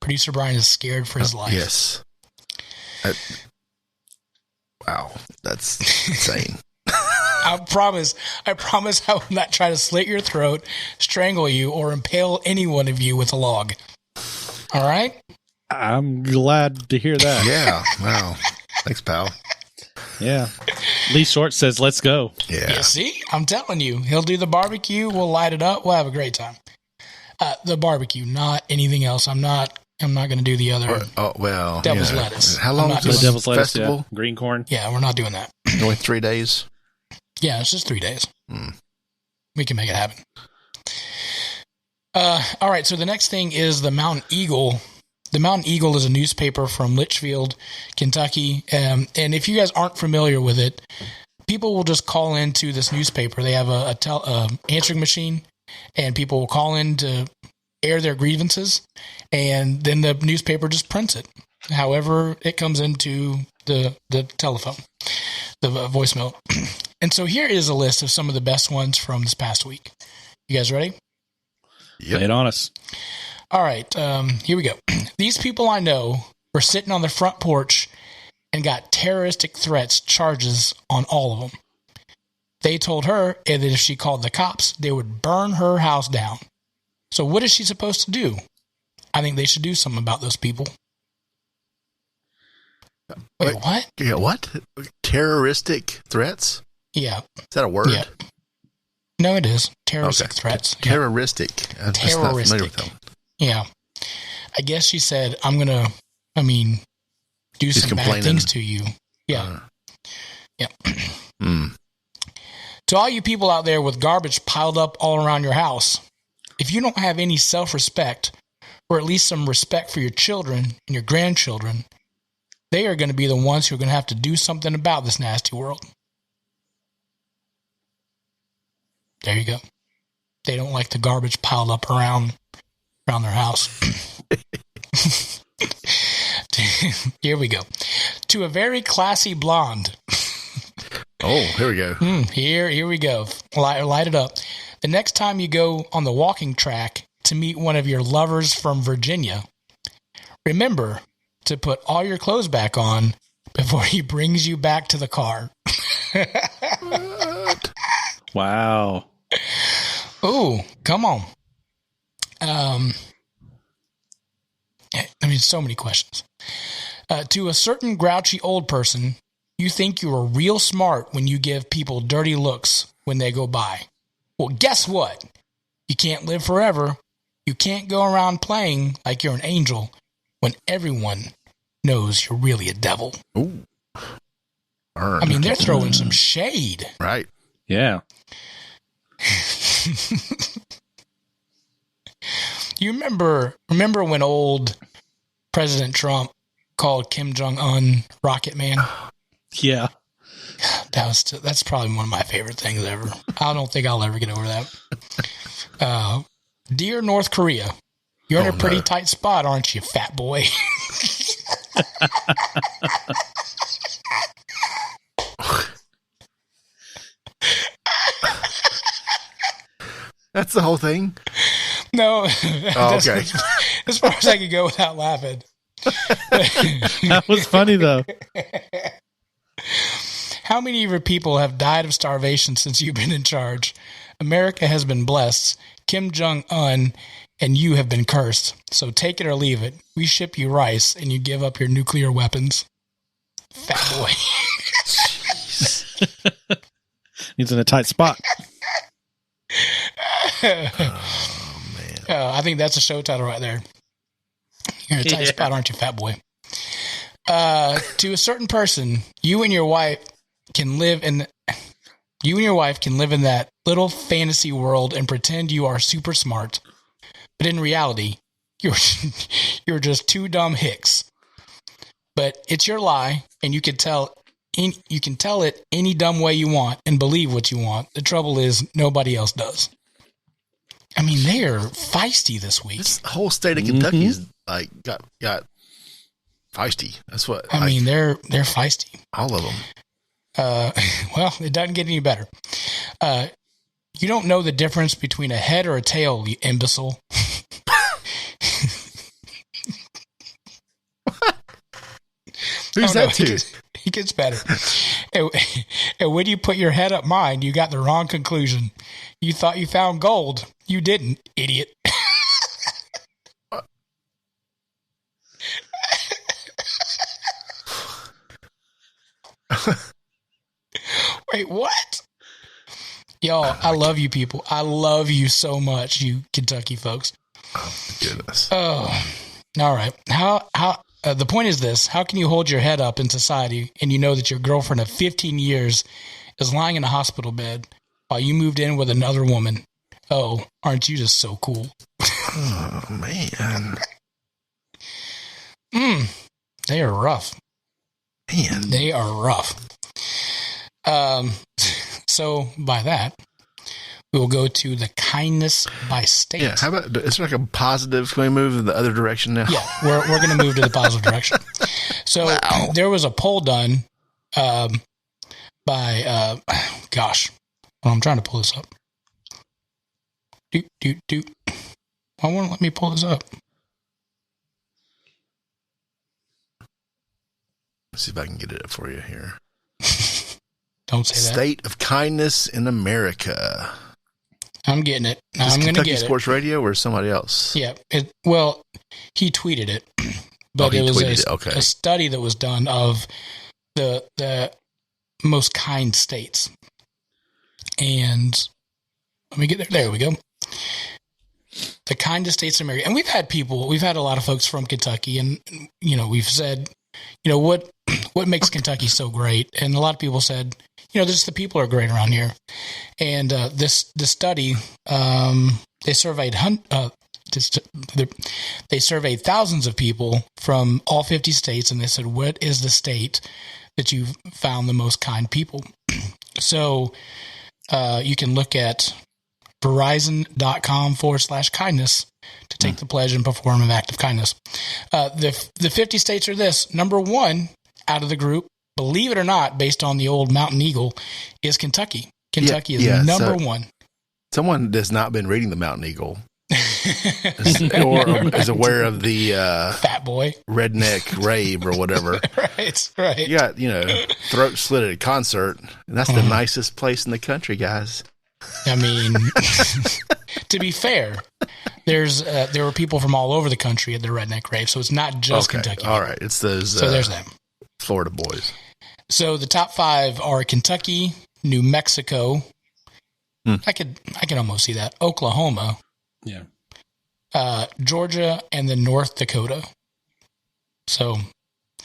[SPEAKER 1] Producer Brian is scared for his life.
[SPEAKER 3] Yes. Wow, that's insane.
[SPEAKER 1] I promise I will not try to slit your throat, strangle you, or impale any one of you with a log. All right?
[SPEAKER 2] I'm glad to hear that.
[SPEAKER 3] Yeah, wow. Thanks, pal.
[SPEAKER 2] Yeah. Lee Short says, let's go.
[SPEAKER 3] Yeah.
[SPEAKER 1] See? I'm telling you. He'll do the barbecue. We'll light it up. We'll have a great time. The barbecue, not anything else. I'm not going to do the other devil's lettuce.
[SPEAKER 3] How long is
[SPEAKER 2] the
[SPEAKER 3] this
[SPEAKER 2] devil's
[SPEAKER 3] festival?
[SPEAKER 2] Lettuce, green corn.
[SPEAKER 1] Yeah, we're not doing that.
[SPEAKER 3] Only 3 days?
[SPEAKER 1] Yeah, it's just 3 days. We can make it happen. All right, so the next thing is the Mountain Eagle. The Mountain Eagle is a newspaper from Litchfield, Kentucky. And if you guys aren't familiar with it, people will just call into this newspaper. They have a answering machine, and people will call in to air their grievances, and then the newspaper just prints it however it comes into the telephone, the voicemail. And so here is a list of some of the best ones from this past week. You guys ready?
[SPEAKER 2] Yep. Lay it on us.
[SPEAKER 1] All right, here we go. These people I know were sitting on the front porch and got terroristic threats charges on all of them. They told her that if she called the cops, they would burn her house down. So what is she supposed to do? I think they should do something about those people. Wait, what?
[SPEAKER 3] Yeah, what? Terroristic threats?
[SPEAKER 1] Yeah.
[SPEAKER 3] Is that a word?
[SPEAKER 1] Yeah. No, it is. Terroristic threats.
[SPEAKER 3] Terroristic.
[SPEAKER 1] Yeah. Terroristic. Yeah. I guess she said, I'm going to, do some bad things to you. Yeah. Yeah. To all you people out there with garbage piled up all around your house, if you don't have any self-respect, or at least some respect for your children and your grandchildren, they are going to be the ones who are going to have to do something about this nasty world. There you go. They don't like the garbage piled up around their house. Here we go. To a very classy blonde.
[SPEAKER 3] Oh, here we go.
[SPEAKER 1] Here we go. Light it up. The next time you go on the walking track to meet one of your lovers from Virginia, remember to put all your clothes back on before he brings you back to the car.
[SPEAKER 2] Wow.
[SPEAKER 1] Ooh, come on. So many questions. To a certain grouchy old person, you think you are real smart when you give people dirty looks when they go by. Well, guess what? You can't live forever. You can't go around playing like you're an angel when everyone knows you're really a devil.
[SPEAKER 3] Ooh.
[SPEAKER 1] They're throwing some shade.
[SPEAKER 3] Right.
[SPEAKER 2] Yeah.
[SPEAKER 1] You remember when old President Trump called Kim Jong-un Rocket Man?
[SPEAKER 2] Yeah.
[SPEAKER 1] That's probably one of my favorite things ever. I don't think I'll ever get over that. Dear North Korea, you're in a pretty tight spot, aren't you, fat boy?
[SPEAKER 3] That's the whole thing?
[SPEAKER 1] No.
[SPEAKER 3] Okay.
[SPEAKER 1] As far as I could go without laughing.
[SPEAKER 2] That was funny, though.
[SPEAKER 1] How many of your people have died of starvation since you've been in charge? America has been blessed. Kim Jong-un and you have been cursed. So take it or leave it. We ship you rice and you give up your nuclear weapons. Fat boy.
[SPEAKER 2] He's in a tight spot.
[SPEAKER 3] Oh, man.
[SPEAKER 1] I think that's a show title right there. You're in a tight spot, aren't you, fat boy? To a certain person, you and your wife can live in that little fantasy world and pretend you are super smart. But in reality, you're just two dumb hicks. But it's your lie, and you can tell it any dumb way you want and believe what you want. The trouble is, nobody else does. I mean, they are feisty this week.
[SPEAKER 3] This whole state of Kentucky is like got feisty. That's what
[SPEAKER 1] I mean. They're feisty.
[SPEAKER 3] All of them.
[SPEAKER 1] Well, it doesn't get any better. You don't know the difference between a head or a tail, you imbecile.
[SPEAKER 3] Who's that to?
[SPEAKER 1] He gets better. And when you put your head up mine, you got the wrong conclusion. You thought you found gold. You didn't, idiot. Wait, what? Y'all, I love you people. I love you so much, you Kentucky folks.
[SPEAKER 3] Oh, goodness.
[SPEAKER 1] Oh, all right. How the point is this: how can you hold your head up in society and you know that your girlfriend of 15 years is lying in a hospital bed while you moved in with another woman? Oh, aren't you just so cool?
[SPEAKER 3] Oh, man.
[SPEAKER 1] They are rough.
[SPEAKER 3] Man.
[SPEAKER 1] They are rough. So by that, we will go to the kindness by state.
[SPEAKER 3] Yeah, how about it's like a positive? Can we move in the other direction now?
[SPEAKER 1] Yeah, we're going to move to the positive direction. So there was a poll done by gosh, well, I'm trying to pull this up. Why won't it let me pull this up?
[SPEAKER 3] Let's see if I can get it up for you here.
[SPEAKER 1] Don't say that.
[SPEAKER 3] State of kindness in America.
[SPEAKER 1] I'm getting it.
[SPEAKER 3] I'm
[SPEAKER 1] going to get it.
[SPEAKER 3] Sports Radio or somebody else?
[SPEAKER 1] Yeah. Well, he tweeted it, but it was a study that was done of the most kind states. And let me get there. There we go. The kindest states in America. And we've had a lot of folks from Kentucky, and, we've said, what makes Kentucky so great? And a lot of people said, just the people are great around here. And this study, they surveyed thousands of people from all 50 states, and they said, what is the state that you've found the most kind people? So you can look at Verizon.com/kindness to take the pledge and perform an act of kindness. The 50 states are this. Number one out of the group, believe it or not, based on the old Mountain Eagle, is Kentucky. Kentucky is number one.
[SPEAKER 3] Someone that's not been reading the Mountain Eagle or is aware of the
[SPEAKER 1] Fat Boy
[SPEAKER 3] Redneck Rave or whatever.
[SPEAKER 1] Right.
[SPEAKER 3] You got, throat slit at a concert, and that's the nicest place in the country, guys.
[SPEAKER 1] I mean, to be fair, there were people from all over the country at the Redneck Rave, so it's not just Kentucky.
[SPEAKER 3] All right, it's those.
[SPEAKER 1] So there's them,
[SPEAKER 3] Florida boys.
[SPEAKER 1] So the top five are Kentucky, New Mexico. I can almost see that. Oklahoma,
[SPEAKER 2] yeah,
[SPEAKER 1] Georgia, and then North Dakota. So,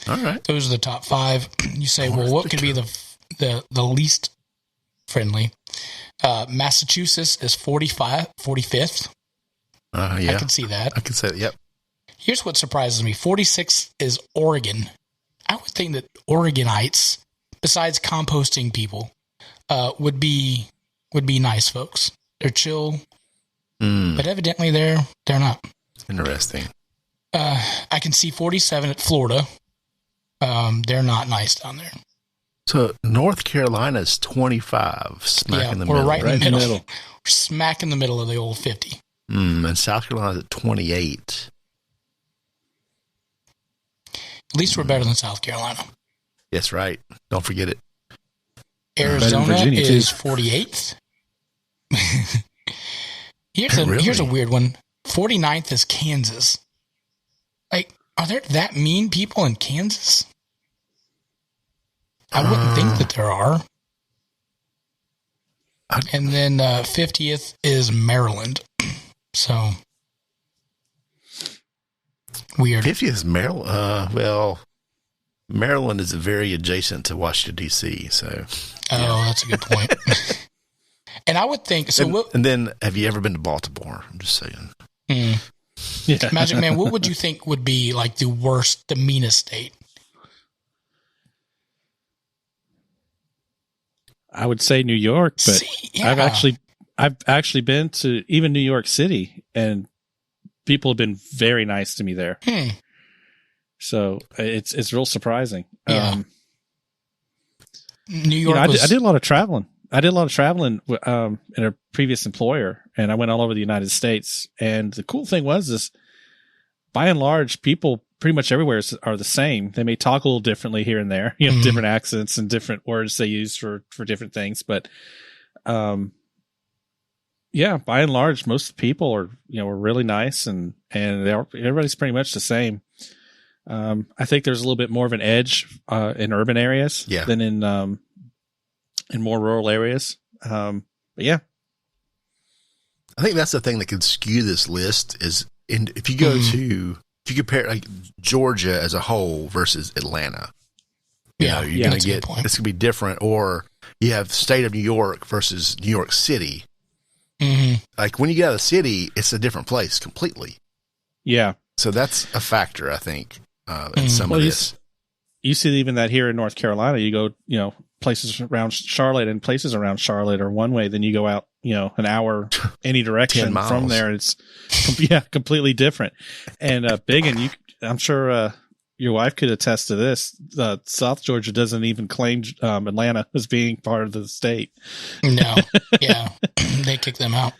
[SPEAKER 3] all right,
[SPEAKER 1] those are the top five. You say, well, what could be the least friendly? Massachusetts is 45th.
[SPEAKER 3] Yeah.
[SPEAKER 1] I can see that.
[SPEAKER 3] I can say that, yep.
[SPEAKER 1] Here's what surprises me. 46 is Oregon. I would think that Oregonites, besides composting people, would be nice folks. They're chill, but evidently they're not.
[SPEAKER 3] Interesting.
[SPEAKER 1] I can see 47 at Florida. They're not nice down there.
[SPEAKER 3] So North Carolina is 25, smack in the
[SPEAKER 1] we're
[SPEAKER 3] middle.
[SPEAKER 1] right in the middle. We're smack in the middle of the old 50.
[SPEAKER 3] And South Carolina is at 28.
[SPEAKER 1] At least we're better than South Carolina.
[SPEAKER 3] Yes, right. Don't forget it.
[SPEAKER 1] Arizona is 48th. Here's a weird one. 49th is Kansas. Like, are there that mean people in Kansas? I wouldn't think that there are. And then 50th is Maryland. So weird.
[SPEAKER 3] 50th is Maryland. Well, Maryland is very adjacent to Washington, D.C. So,
[SPEAKER 1] that's a good point. And I would think so.
[SPEAKER 3] And then, have you ever been to Baltimore? I'm just saying.
[SPEAKER 1] Yeah. Magic Man, what would you think would be like the worst, the meanest state?
[SPEAKER 2] I would say New York, but I've actually been to even New York City, and people have been very nice to me there. So it's real surprising.
[SPEAKER 1] Yeah. New York.
[SPEAKER 2] I did a lot of traveling. In a previous employer, and I went all over the United States. And the cool thing was by and large, people pretty much everywhere are the same. They may talk a little differently here and there, different accents and different words they use for different things. But, by and large, most of the people are really nice, and everybody's pretty much the same. I think there's a little bit more of an edge in urban areas than in more rural areas. But yeah,
[SPEAKER 3] I think that's the thing that can skew this list is if you go to, if you compare like Georgia as a whole versus Atlanta, you're going to get, it's going to be different. Or you have state of New York versus New York City. Like when you get out of the city, it's a different place completely.
[SPEAKER 2] Yeah.
[SPEAKER 3] So that's a factor, I think, in some of this.
[SPEAKER 2] You see even that here in North Carolina, you go, places around Charlotte and places around Charlotte are one way. Then you go out, an hour any direction from there. It's completely different. And Biggin, I'm sure your wife could attest to this. South Georgia doesn't even claim Atlanta as being part of the state.
[SPEAKER 1] No, they kick them out.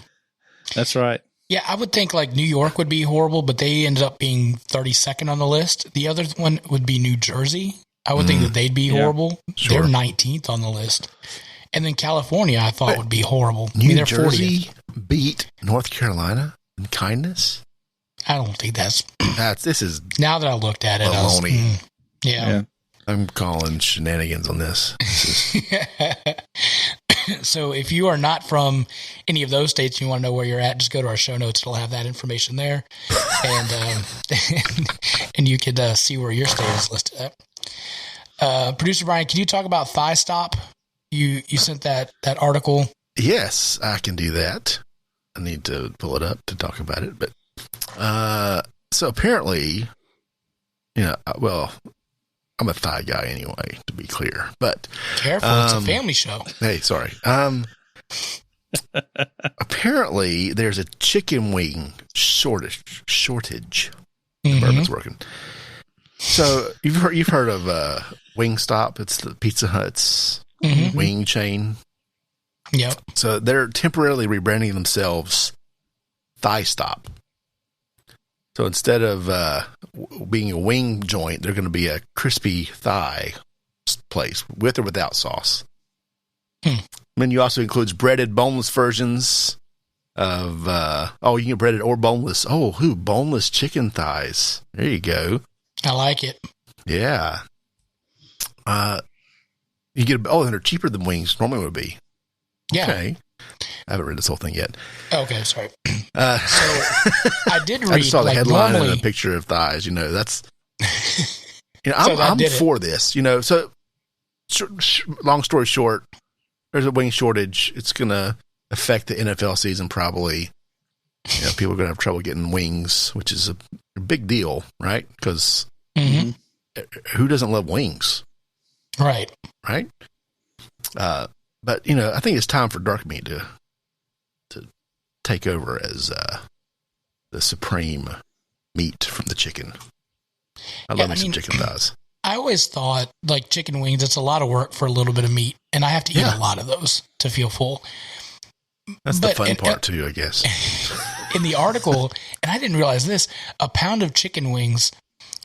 [SPEAKER 2] That's right.
[SPEAKER 1] Yeah, I would think like New York would be horrible, but they ended up being 32nd on the list. The other one would be New Jersey. I would think that they'd be horrible. Sure. They're 19th on the list. And then California, I thought would be horrible.
[SPEAKER 3] New Jersey 40th. Beat North Carolina in kindness?
[SPEAKER 1] I don't think this
[SPEAKER 3] is
[SPEAKER 1] now that I looked at it.
[SPEAKER 3] Baloney.
[SPEAKER 1] Yeah.
[SPEAKER 3] I'm calling shenanigans on this.
[SPEAKER 1] So if you are not from any of those states, and you want to know where you're at, just go to our show notes. It'll have that information there. And and you could see where your state is listed at. Producer Brian, can you talk about Thighstop? You sent that article.
[SPEAKER 3] Yes, I can do that. I need to pull it up to talk about it. But so apparently, I'm a thigh guy anyway, to be clear. But
[SPEAKER 1] careful, it's a family show.
[SPEAKER 3] Hey, sorry. Apparently, there's a chicken wing shortage. The bourbon's working. So you've heard of Wingstop? It's the Pizza Hut's wing chain.
[SPEAKER 1] Yep.
[SPEAKER 3] So they're temporarily rebranding themselves Thighstop. So instead of being a wing joint, they're going to be a crispy thigh place with or without sauce. Menu also includes breaded, boneless versions of you can get breaded or boneless. Boneless chicken thighs. There you go.
[SPEAKER 1] I like it.
[SPEAKER 3] Yeah. You get and they're cheaper than wings normally would be.
[SPEAKER 1] Yeah.
[SPEAKER 3] Okay. I haven't read this whole thing yet.
[SPEAKER 1] Okay, sorry. So I did read.
[SPEAKER 3] I just saw the headline
[SPEAKER 1] normally,
[SPEAKER 3] and a picture of thighs. That's. I'm for this. So long story short, there's a wing shortage. It's going to affect the NFL season probably. You know, people are going to have trouble getting wings, which is a big deal, right? Because who doesn't love wings?
[SPEAKER 1] Right.
[SPEAKER 3] Right? But, you know, I think it's time for dark meat to take over as the supreme meat from the chicken. I love me some chicken thighs.
[SPEAKER 1] I always thought, like, chicken wings, it's a lot of work for a little bit of meat, and I have to eat a lot of those to feel full.
[SPEAKER 3] That's the fun part, too, I guess.
[SPEAKER 1] In the article, and I didn't realize this, a pound of chicken wings,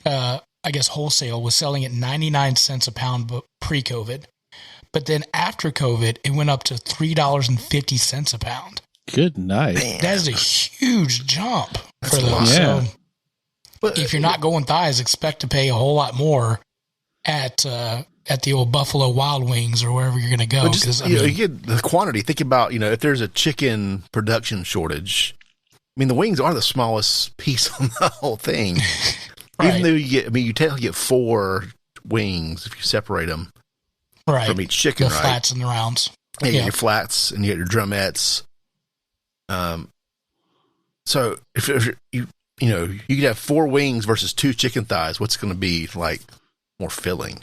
[SPEAKER 1] I guess wholesale, was selling at 99 cents a pound pre-COVID. But then after COVID, it went up to $3.50 a pound.
[SPEAKER 2] Good night.
[SPEAKER 1] Man. That is a huge jump
[SPEAKER 3] for
[SPEAKER 1] those.
[SPEAKER 2] Yeah.
[SPEAKER 1] So if you're not going thighs, expect to pay a whole lot more at the old Buffalo Wild Wings or wherever you're going to go.
[SPEAKER 3] You get the quantity. Think about, you know, if there's a chicken production shortage, I mean, the wings are the smallest piece on the whole thing.
[SPEAKER 1] Right.
[SPEAKER 3] Even though you technically get 4 wings if you separate them from each chicken,
[SPEAKER 1] the flats and the rounds.
[SPEAKER 3] Yeah, you get your flats and you get your drumettes. So if you could have 4 wings versus 2 chicken thighs, what's going to be like more filling?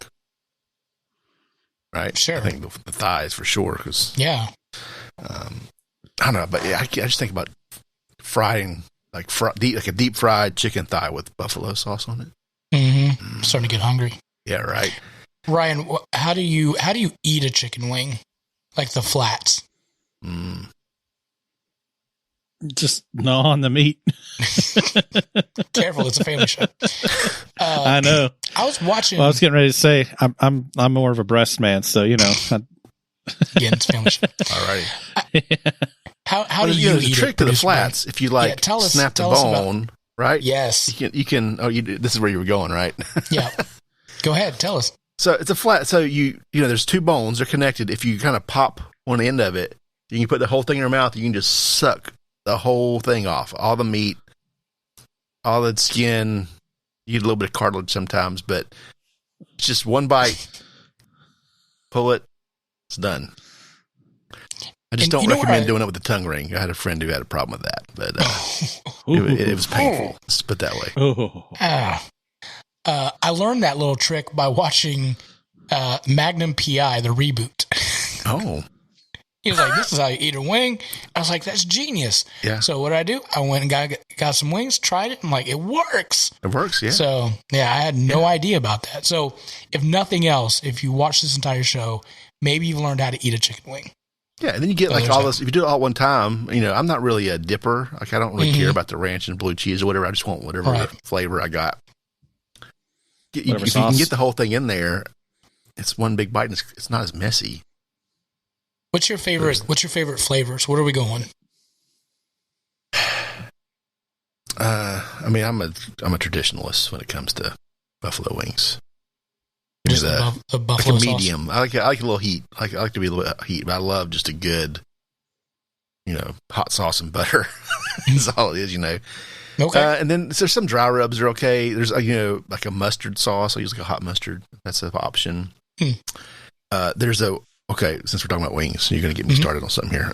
[SPEAKER 3] Right?
[SPEAKER 1] Sure.
[SPEAKER 3] I think the thighs for sure. Cause,
[SPEAKER 1] yeah.
[SPEAKER 3] I don't know, but I just think about frying like a deep fried chicken thigh with buffalo sauce on it.
[SPEAKER 1] Mm-hmm. Starting to get hungry.
[SPEAKER 3] Yeah, right.
[SPEAKER 1] Ryan, how do you eat a chicken wing? Like the flats?
[SPEAKER 2] Just gnaw on the meat.
[SPEAKER 1] Careful, it's a family show.
[SPEAKER 2] I know.
[SPEAKER 1] I was watching.
[SPEAKER 2] Well, I was getting ready to say I'm more of a breast man, so you know.
[SPEAKER 1] Again, it's family show.
[SPEAKER 3] All right.
[SPEAKER 1] How do you eat
[SPEAKER 3] the trick to the flats? If you snap the bone, right?
[SPEAKER 1] Yes.
[SPEAKER 3] You can. Oh, this is where you were going, right?
[SPEAKER 1] Yeah. Go ahead, tell us.
[SPEAKER 3] So it's a flat. So there's 2 bones. They're connected. If you kind of pop one end of it, you can put the whole thing in your mouth. You can just suck the whole thing off, all the meat, all the skin. You get a little bit of cartilage sometimes, but it's just one bite. Pull it. It's done. I just don't recommend doing it with the tongue ring. I had a friend who had a problem with that, but it was painful. Let's put it that way.
[SPEAKER 1] I learned that little trick by watching Magnum PI, the reboot.
[SPEAKER 3] Oh.
[SPEAKER 1] He was like, this is how you eat a wing. I was like, that's genius.
[SPEAKER 3] Yeah.
[SPEAKER 1] So what did I do? I went and got some wings, tried it. I'm like, it works.
[SPEAKER 3] It works, yeah.
[SPEAKER 1] So, yeah, I had no idea about that. So, if nothing else, if you watch this entire show, maybe you've learned how to eat a chicken wing.
[SPEAKER 3] Yeah, and then you get like all this. If you do it all at one time, I'm not really a dipper. Like, I don't really care about the ranch and blue cheese or whatever. I just want whatever flavor I got. If you can get the whole thing in there, it's one big bite and it's not as messy.
[SPEAKER 1] What's your favorite flavors? What are we going?
[SPEAKER 3] I'm a traditionalist when it comes to buffalo wings.
[SPEAKER 1] Just the buffalo
[SPEAKER 3] like a
[SPEAKER 1] sauce?
[SPEAKER 3] medium. I like a little heat. I like to be a little bit heat, but I love just a good, hot sauce and butter. That's all it is,
[SPEAKER 1] Okay.
[SPEAKER 3] And then there's some dry rubs are okay. There's like a mustard sauce. I use like a hot mustard. That's an option. Since we're talking about wings, you're going to get me started on something here.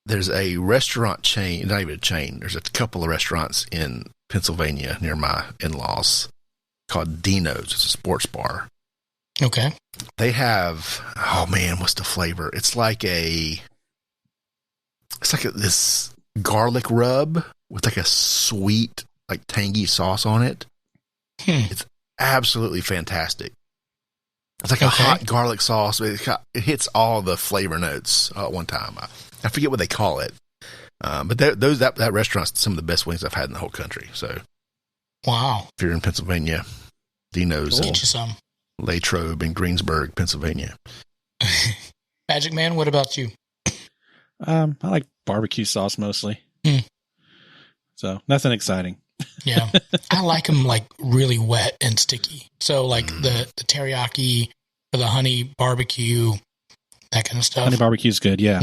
[SPEAKER 3] There's a restaurant chain, not even a chain. There's a couple of restaurants in Pennsylvania near my in-laws called Dino's. It's a sports bar.
[SPEAKER 1] Okay.
[SPEAKER 3] They have, what's the flavor? It's like this garlic rub with like a sweet, like tangy sauce on it. It's absolutely fantastic. It's like a hot garlic sauce. It hits all the flavor notes at one time. I forget what they call it. But that restaurant's some of the best wings I've had in the whole country. So,
[SPEAKER 1] wow.
[SPEAKER 3] If you're in Pennsylvania, Dino's
[SPEAKER 1] Get you some.
[SPEAKER 3] Latrobe in Greensburg, Pennsylvania.
[SPEAKER 1] Magic Man, what about you?
[SPEAKER 2] I like barbecue sauce mostly. So nothing exciting.
[SPEAKER 1] Yeah. I like them like really wet and sticky. So like the teriyaki or the honey barbecue, that kind of stuff.
[SPEAKER 2] Honey barbecue is good. Yeah.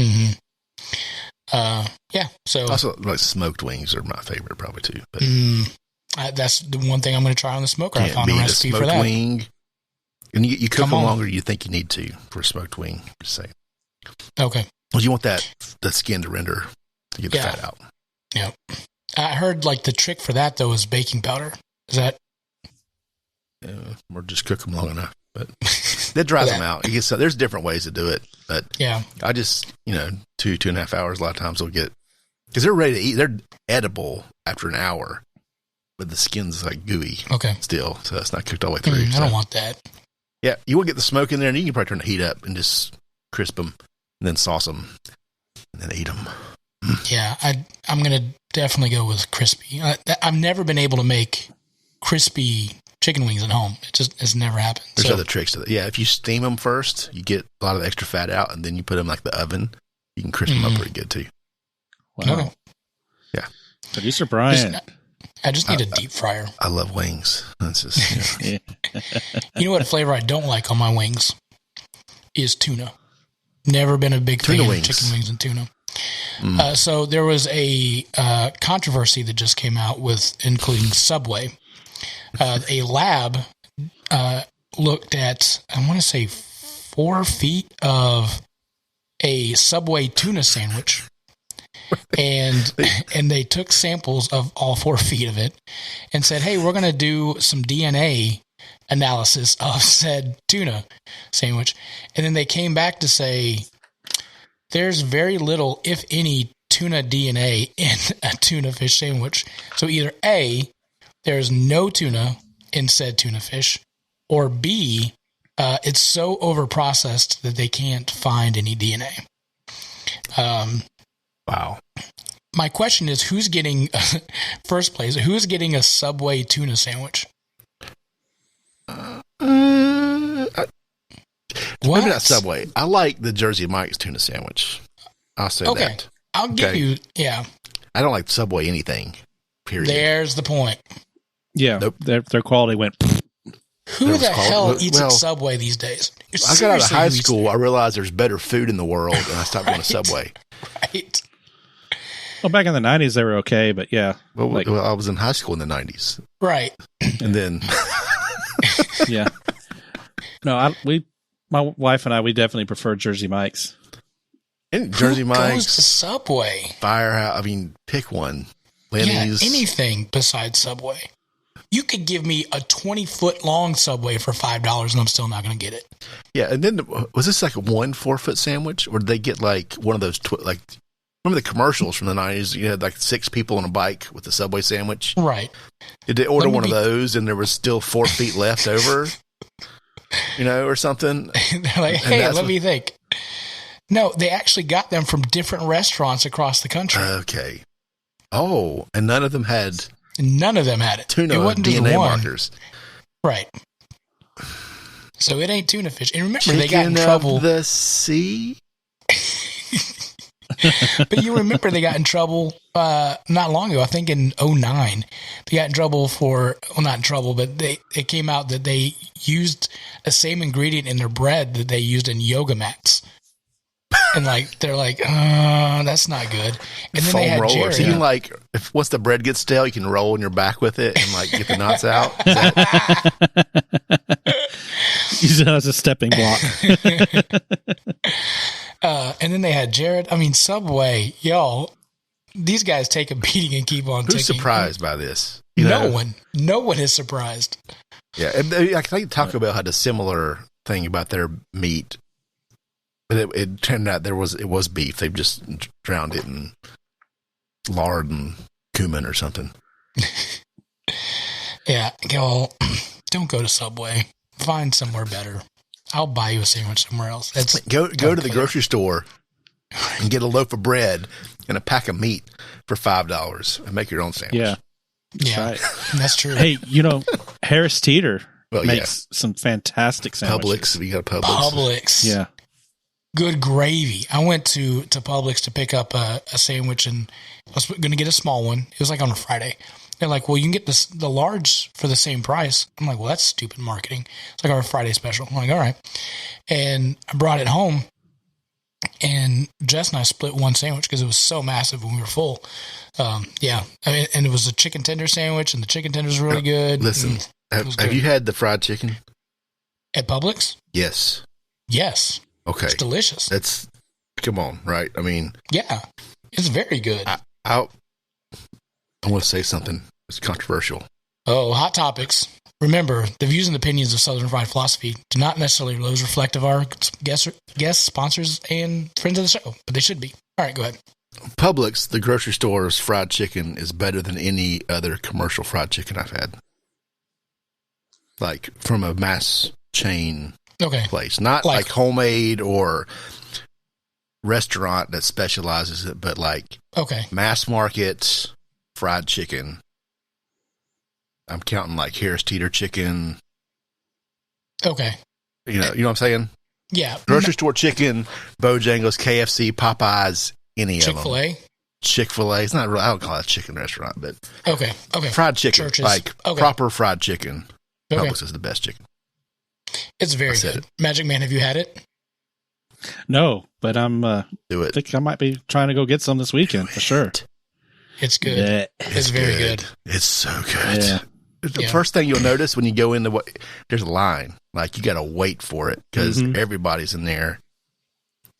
[SPEAKER 1] Yeah. So
[SPEAKER 3] also like smoked wings are my favorite probably too. But
[SPEAKER 1] that's the one thing I'm going to try on the smoker. I found a recipe for that.
[SPEAKER 3] Wing. And you cook them longer than you think you need to for a smoked wing. Just say.
[SPEAKER 1] Okay.
[SPEAKER 3] Well, you want the skin to render to get the fat out.
[SPEAKER 1] Yeah. I heard like the trick for that though is baking powder. Is that?
[SPEAKER 3] Or just cook them long enough, but that dries them out. There's different ways to do it, but
[SPEAKER 1] yeah,
[SPEAKER 3] I just 2.5 hours. A lot of times they'll get because they're ready to eat. They're edible after an hour, but the skin's like gooey.
[SPEAKER 1] Okay,
[SPEAKER 3] still, so it's not cooked all the way through.
[SPEAKER 1] I don't want that.
[SPEAKER 3] Yeah, you will get the smoke in there, and you can probably turn the heat up and just crisp them, and then sauce them, and then eat them.
[SPEAKER 1] Yeah, I'm gonna definitely go with crispy. I've never been able to make crispy chicken wings at home. It's never happened.
[SPEAKER 3] There's other tricks to that. Yeah, if you steam them first, you get a lot of the extra fat out, and then you put them like the oven. You can crisp them up pretty good too.
[SPEAKER 2] Wow.
[SPEAKER 1] Okay.
[SPEAKER 3] Yeah.
[SPEAKER 2] Producer Brian.
[SPEAKER 1] I just need a deep fryer.
[SPEAKER 3] I love wings. That's just,
[SPEAKER 2] Yeah.
[SPEAKER 1] You know what flavor I don't like on my wings is tuna. Never been a big fan of chicken wings and tuna. So there was a controversy that just came out with including Subway. A lab looked at, I want to say, 4 feet of a Subway tuna sandwich, and they took samples of all 4 feet of it and said, hey, we're going to do some DNA analysis of said tuna sandwich. And then they came back to say there's very little, if any, tuna DNA in a tuna fish sandwich. So either A, there's no tuna in said tuna fish, or B, it's so overprocessed that they can't find any DNA.
[SPEAKER 3] wow.
[SPEAKER 1] My question is, who's getting, first place, who's getting a Subway tuna sandwich?
[SPEAKER 3] Maybe not Subway. I like the Jersey Mike's tuna sandwich. I'll say that.
[SPEAKER 1] I'll give you, yeah.
[SPEAKER 3] I don't like Subway anything, period.
[SPEAKER 1] There's the point.
[SPEAKER 2] Yeah,
[SPEAKER 3] nope.
[SPEAKER 2] Their quality went.
[SPEAKER 1] Who the hell eats at Subway these days?
[SPEAKER 3] I got out of high school, I realized there's better food in the world, and I stopped going to Subway.
[SPEAKER 1] Right.
[SPEAKER 2] Well, back in the 90s, they were okay, but yeah.
[SPEAKER 3] Well, I was in high school in the 90s.
[SPEAKER 1] Right.
[SPEAKER 3] And then.
[SPEAKER 2] Yeah. No, my wife and I, we definitely prefer Jersey Mike's.
[SPEAKER 3] And Jersey Mike's.
[SPEAKER 1] Who goes to Subway?
[SPEAKER 3] Firehouse. I mean, pick one. Lenny's.
[SPEAKER 1] Yeah, anything besides Subway. You could give me a 20-foot long Subway for $5 and I'm still not going to get it.
[SPEAKER 3] Yeah. And then was this like a 1 4-foot sandwich, or did they get like one of those, remember the commercials from the 90s? You had like 6 people on a bike with the Subway sandwich.
[SPEAKER 1] Right.
[SPEAKER 3] Did they order one of those and there was still 4 feet left over? Or something?
[SPEAKER 1] They're like, hey, let me think. No, they actually got them from different restaurants across the country.
[SPEAKER 3] Okay. Oh, and none of them had
[SPEAKER 1] it.
[SPEAKER 3] Tuna
[SPEAKER 1] it wasn't
[SPEAKER 3] DNA markers.
[SPEAKER 1] Right. So it ain't tuna fish. And remember,
[SPEAKER 3] Chicken
[SPEAKER 1] they got in trouble.
[SPEAKER 3] Of the sea?
[SPEAKER 1] But you remember they got in trouble not long ago, I think in 2009. They got in trouble not in trouble, but it came out that they used the same ingredient in their bread that they used in yoga mats. And they're like, that's not good. And then
[SPEAKER 3] foam
[SPEAKER 1] they had
[SPEAKER 3] roller.
[SPEAKER 1] Jared.
[SPEAKER 3] So you can if once the bread gets stale, you can roll on your back with it and get the knots out.
[SPEAKER 2] Use it as a stepping block.
[SPEAKER 1] And then they had Jared. I mean, Subway, y'all, these guys take a beating and keep on ticking.
[SPEAKER 3] Who's surprised by this?
[SPEAKER 1] No one. No one is surprised.
[SPEAKER 3] Yeah. And I think Taco Bell had a similar thing about their meat. But it turned out it was beef. They just drowned it in lard and cumin or something.
[SPEAKER 1] Yeah, y'all, don't go to Subway. Find somewhere better. I'll buy you a sandwich somewhere else.
[SPEAKER 3] Go to the grocery store and get a loaf of bread and a pack of meat for $5 and make your own sandwich.
[SPEAKER 2] Yeah,
[SPEAKER 1] right. That's true.
[SPEAKER 2] Hey, Harris Teeter makes some fantastic sandwiches.
[SPEAKER 3] Publix, we got
[SPEAKER 1] Publix.
[SPEAKER 2] Yeah.
[SPEAKER 1] Good gravy. I went to Publix to pick up a sandwich, and I was going to get a small one. It was on a Friday. They're like, well, you can get the large for the same price. I'm like, well, that's stupid marketing. It's like our Friday special. I'm like, all right. And I brought it home, and Jess and I split one sandwich because it was so massive when we were full. Yeah. And it was a chicken tender sandwich, and the chicken tender was really good.
[SPEAKER 3] Listen, have you had the fried chicken?
[SPEAKER 1] At Publix?
[SPEAKER 3] Yes.
[SPEAKER 1] Yes.
[SPEAKER 3] Okay.
[SPEAKER 1] It's delicious.
[SPEAKER 3] Come on, right? I mean,
[SPEAKER 1] yeah. It's very good.
[SPEAKER 3] I want to say something. It's controversial.
[SPEAKER 1] Oh, hot topics. Remember, the views and opinions of Southern Fried Philosophy do not necessarily those reflect of our guests, sponsors, and friends of the show, but they should be. All right, go ahead.
[SPEAKER 3] Publix, the grocery store's fried chicken, is better than any other commercial fried chicken I've had. Like, from a mass chain place. Not like homemade or restaurant that specializes it, but like mass market fried chicken. I'm counting like Harris Teeter chicken.
[SPEAKER 1] Okay.
[SPEAKER 3] You know what I'm saying?
[SPEAKER 1] Yeah.
[SPEAKER 3] Grocery store chicken, Bojangles, KFC, Popeyes, any
[SPEAKER 1] Chick-fil-A?
[SPEAKER 3] of them. Chick-fil-A. It's not really, I don't call it a chicken restaurant, but
[SPEAKER 1] okay.
[SPEAKER 3] Fried chicken,
[SPEAKER 1] Churches.
[SPEAKER 3] like proper fried chicken.
[SPEAKER 1] Okay.
[SPEAKER 3] Publix is the best chicken.
[SPEAKER 1] It's very good. Magic Man, have you had it?
[SPEAKER 2] No, but
[SPEAKER 3] Do it.
[SPEAKER 2] I think I might be trying to go get some this weekend for sure.
[SPEAKER 1] It's good.
[SPEAKER 2] Yeah.
[SPEAKER 1] It's very good.
[SPEAKER 3] It's so good.
[SPEAKER 2] Yeah.
[SPEAKER 3] The first thing you'll notice when you go in there's a line. Like, you got to wait for it because everybody's in there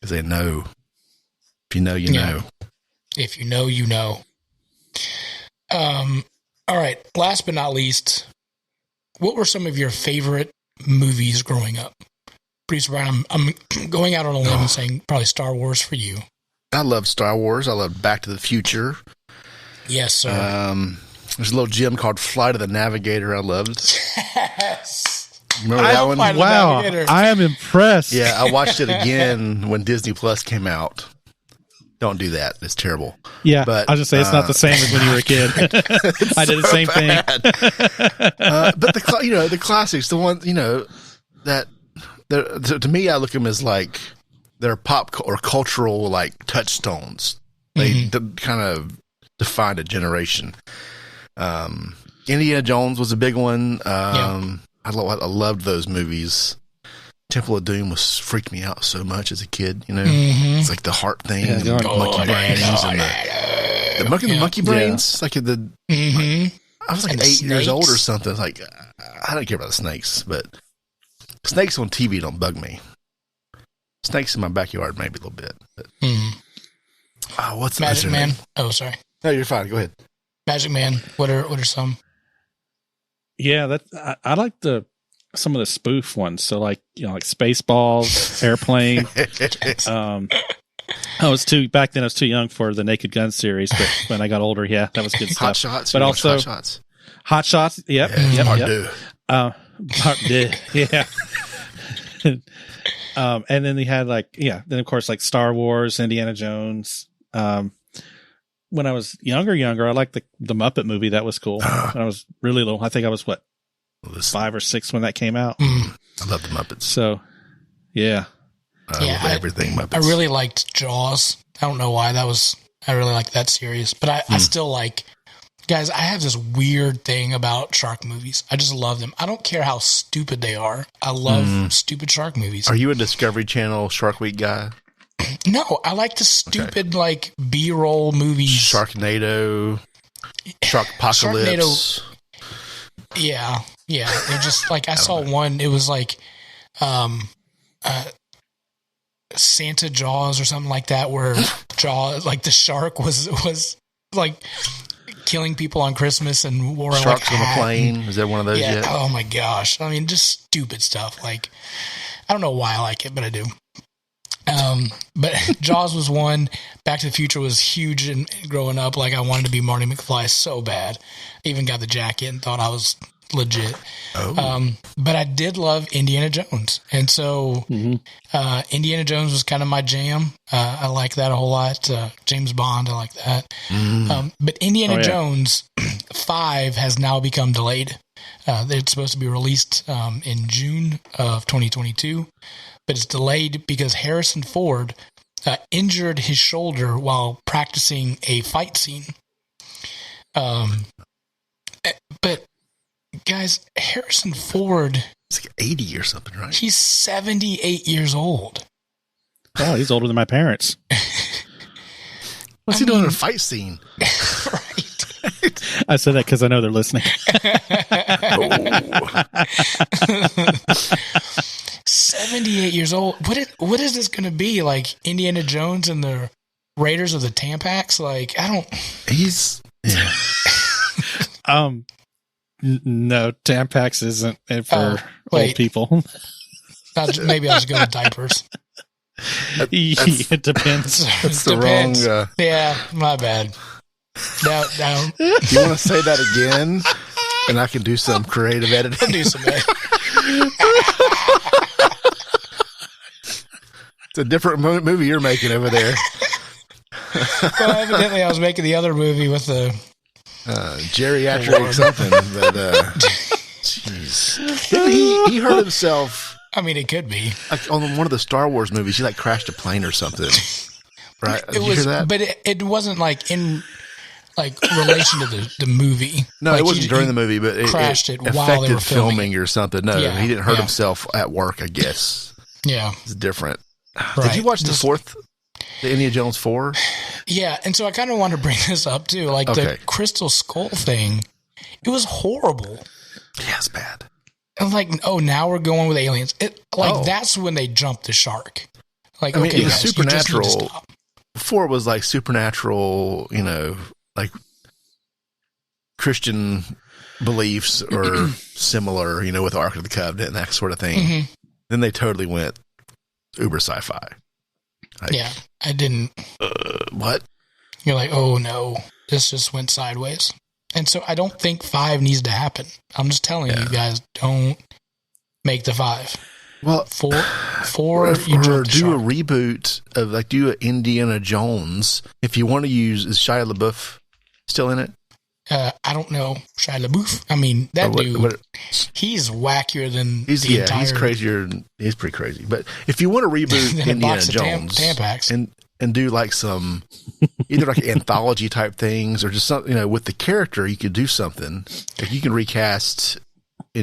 [SPEAKER 3] because they know. If you know, you know.
[SPEAKER 1] If you know, you know. All right. Last but not least, what were some of your favorite movies growing up? Producer Brian, I'm going out on a limb and saying probably Star Wars for you.
[SPEAKER 3] I love Star Wars. I love Back to the Future.
[SPEAKER 1] Yes, sir.
[SPEAKER 3] There's a little gem called Flight of the Navigator I loved.
[SPEAKER 1] Yes.
[SPEAKER 3] Remember that one?
[SPEAKER 2] Wow. I am impressed.
[SPEAKER 3] Yeah, I watched it again when Disney Plus came out. Don't do that. It's terrible.
[SPEAKER 2] Yeah,
[SPEAKER 3] but
[SPEAKER 2] I was just saying it's not the same as when you were a kid. I did the same thing.
[SPEAKER 3] But the classics, the ones, that to me, I look at them as like they're pop or cultural like touchstones. They kind of defined a generation. Indiana Jones was a big one. I loved those movies. Temple of Doom freaked me out so much as a kid. It's like the heart thing, and the monkey brains, and the monkey brains. Like I was like 8 years old or something. Like, I don't care about the snakes, but snakes on TV don't bug me. Snakes in my backyard, maybe a little bit. But, what's
[SPEAKER 1] Magic Man?
[SPEAKER 3] Name?
[SPEAKER 1] Oh, sorry.
[SPEAKER 3] No, you're fine. Go ahead.
[SPEAKER 1] Magic Man. What are some?
[SPEAKER 2] Yeah, I like some of the spoof ones. So like Spaceballs, Airplane. Back then I was too young for the Naked Gun series, but when I got older, that was good stuff.
[SPEAKER 3] Hot Shots,
[SPEAKER 2] but also Hot Shots. Yep. Part deux. Yeah. And then they had then of course like Star Wars, Indiana Jones. When I was younger, I liked the Muppet movie. That was cool. When I was really little. I think I was 5 or 6 when that came out.
[SPEAKER 3] I love the Muppets.
[SPEAKER 2] So, yeah.
[SPEAKER 3] I love everything Muppets.
[SPEAKER 1] I really liked Jaws. I don't know why. I really liked that series. But I still guys, I have this weird thing about shark movies. I just love them. I don't care how stupid they are. I love stupid shark movies.
[SPEAKER 3] Are you a Discovery Channel Shark Week guy?
[SPEAKER 1] No, I like the stupid B-roll movies.
[SPEAKER 3] Sharknado, Sharkpocalypse.
[SPEAKER 1] Yeah. They're just I saw one. It was Santa Jaws or something like that, where Jaws, the shark was killing people on Christmas and wore
[SPEAKER 3] Sharks on a plane. Is there one of those yet?
[SPEAKER 1] Oh my gosh! I mean, just stupid stuff. I don't know why I like it, but I do. But Jaws was one. Back to the Future was huge and growing up. I wanted to be Marty McFly so bad. I even got the jacket and thought I was legit. But I did love Indiana Jones. And so Indiana Jones was kind of my jam. I like that a whole lot. James Bond, I like that. But Indiana Jones 5 has now become delayed. It's supposed to be released in June of 2022. But it's delayed because Harrison Ford injured his shoulder while practicing a fight scene. But guys, Harrison Ford,
[SPEAKER 3] it's 80 or something, right?
[SPEAKER 1] He's 78 years old.
[SPEAKER 2] Oh, he's older than my parents.
[SPEAKER 3] What's he doing in a fight scene?
[SPEAKER 1] Right.
[SPEAKER 2] I said that because I know they're listening. 78
[SPEAKER 1] years old. What is this going to be? Indiana Jones and the Raiders of the Tampax? Like, I don't.
[SPEAKER 3] He's yeah.
[SPEAKER 2] No, Tampax isn't for old people.
[SPEAKER 1] Maybe I was going to diapers.
[SPEAKER 2] It depends.
[SPEAKER 3] That's the wrong.
[SPEAKER 1] Yeah, my bad. No.
[SPEAKER 3] You want to say that again, and I can do some creative editing.
[SPEAKER 1] I'll do some editing.
[SPEAKER 3] It's a different movie you're making over there.
[SPEAKER 1] Well, evidently, I was making the other movie with the
[SPEAKER 3] geriatric something, but jeez, he hurt himself.
[SPEAKER 1] I mean, it could be
[SPEAKER 3] Like on one of the Star Wars movies. He like crashed a plane or something, right? Did you hear that?
[SPEAKER 1] But it wasn't like in relation to the movie.
[SPEAKER 3] No,
[SPEAKER 1] like
[SPEAKER 3] it wasn't during the movie, but it
[SPEAKER 1] crashed it while they
[SPEAKER 3] affected
[SPEAKER 1] were
[SPEAKER 3] filming or something. No,
[SPEAKER 1] Yeah,
[SPEAKER 3] he didn't hurt
[SPEAKER 1] yeah.
[SPEAKER 3] himself at work. I guess
[SPEAKER 1] Yeah,
[SPEAKER 3] it's different.
[SPEAKER 1] right.
[SPEAKER 3] Did you watch the Indiana Jones 4?
[SPEAKER 1] Yeah, and so I kind of want to bring this up too. Like the Crystal Skull thing, it was horrible.
[SPEAKER 3] Yeah, it's bad.
[SPEAKER 1] And like, oh, now we're going with aliens. That's when they jumped the shark. Like,
[SPEAKER 3] I mean,
[SPEAKER 1] okay,
[SPEAKER 3] it was
[SPEAKER 1] guys,
[SPEAKER 3] supernatural.
[SPEAKER 1] You just need to stop.
[SPEAKER 3] Before it was like supernatural, like Christian beliefs or similar, with Ark of the Covenant and that sort of thing.
[SPEAKER 1] Mm-hmm.
[SPEAKER 3] Then they totally went uber sci-fi. Like,
[SPEAKER 1] Yeah, I didn't.
[SPEAKER 3] What?
[SPEAKER 1] You're like, oh no, this just went sideways. And so I don't think 5 needs to happen. I'm just telling you guys, don't make the 5.
[SPEAKER 3] Well,
[SPEAKER 1] 4
[SPEAKER 3] or
[SPEAKER 1] you
[SPEAKER 3] do
[SPEAKER 1] the shark.
[SPEAKER 3] a reboot of do an Indiana Jones. If you want to use, is Shia LaBeouf still in it?
[SPEAKER 1] I don't know. Shia LaBeouf. I mean, that dude, he's wackier than the entire...
[SPEAKER 3] he's crazier. He's pretty crazy. But if you want to reboot Indiana Jones
[SPEAKER 1] Tampax.
[SPEAKER 3] and do like some, either like anthology type things or just something, with the character, you could do something. Like you can recast, I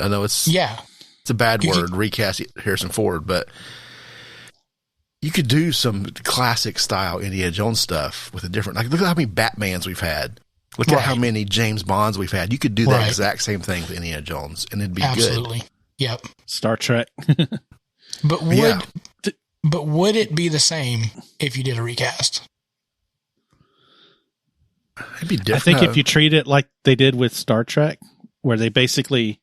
[SPEAKER 3] know it's a bad word, recast Harrison Ford, but you could do some classic style Indiana Jones stuff with a different, like look at how many Batmans we've had. Look at how many James Bonds we've had. You could do that exact same thing with Indiana Jones, and it'd be
[SPEAKER 1] Absolutely.
[SPEAKER 3] good.
[SPEAKER 1] Yep.
[SPEAKER 2] Star Trek.
[SPEAKER 1] But would it be the same if you did a recast?
[SPEAKER 3] It'd be different.
[SPEAKER 2] I think if you treat it like they did with Star Trek, where they basically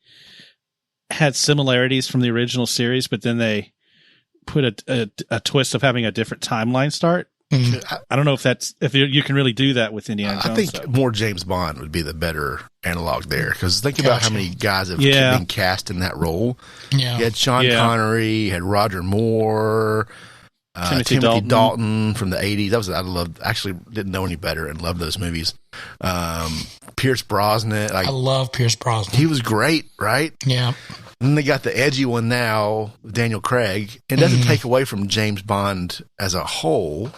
[SPEAKER 2] had similarities from the original series, but then they put a twist of having a different timeline start. I don't know if you can really do that with Indiana Jones.
[SPEAKER 3] I think more James Bond would be the better analog there, because think about how many guys have been cast in that role.
[SPEAKER 1] Yeah,
[SPEAKER 3] you had Sean Connery, you had Roger Moore, Timothy Dalton from the 80s. Actually didn't know any better and loved those movies. Pierce Brosnan, I
[SPEAKER 1] love Pierce Brosnan.
[SPEAKER 3] He was great, right?
[SPEAKER 1] Yeah.
[SPEAKER 3] And then they got the edgy one now, Daniel Craig. It doesn't take away from James Bond as a whole.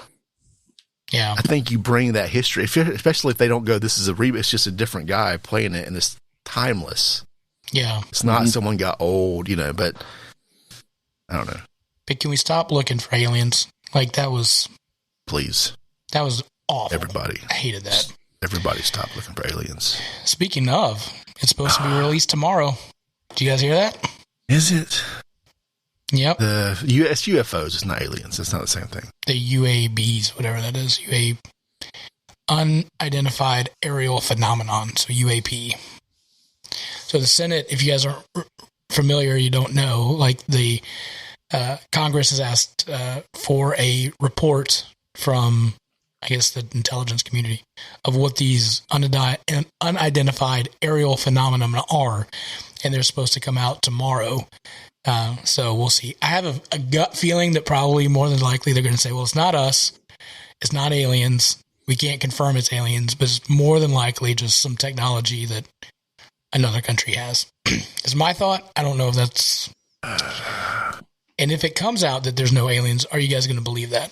[SPEAKER 1] Yeah,
[SPEAKER 3] I think you bring that history, especially if they don't go, this is a reboot, it's just a different guy playing it, and it's timeless.
[SPEAKER 1] Yeah.
[SPEAKER 3] It's not someone got old, but I don't know.
[SPEAKER 1] But can we stop looking for aliens? Like, that was...
[SPEAKER 3] Please.
[SPEAKER 1] That was awful.
[SPEAKER 3] Everybody.
[SPEAKER 1] I hated that.
[SPEAKER 3] Everybody stop looking for aliens.
[SPEAKER 1] Speaking of, it's supposed to be released tomorrow. Do you guys hear that?
[SPEAKER 3] Is it?
[SPEAKER 1] Yep.
[SPEAKER 3] The US UFOs, it's not aliens. It's not the same thing.
[SPEAKER 1] The UABs, whatever that is. Unidentified Aerial Phenomenon, so UAP. So the Senate, if you guys aren't familiar, you don't know, like the Congress has asked for a report from, I guess, the intelligence community of what these unidentified aerial phenomena are, and they're supposed to come out tomorrow. So we'll see. I have a gut feeling that probably more than likely they're going to say, well, it's not us. It's not aliens. We can't confirm it's aliens, but it's more than likely just some technology that another country has. Is my thought. I don't know if that's... And if it comes out that there's no aliens, are you guys going to believe that?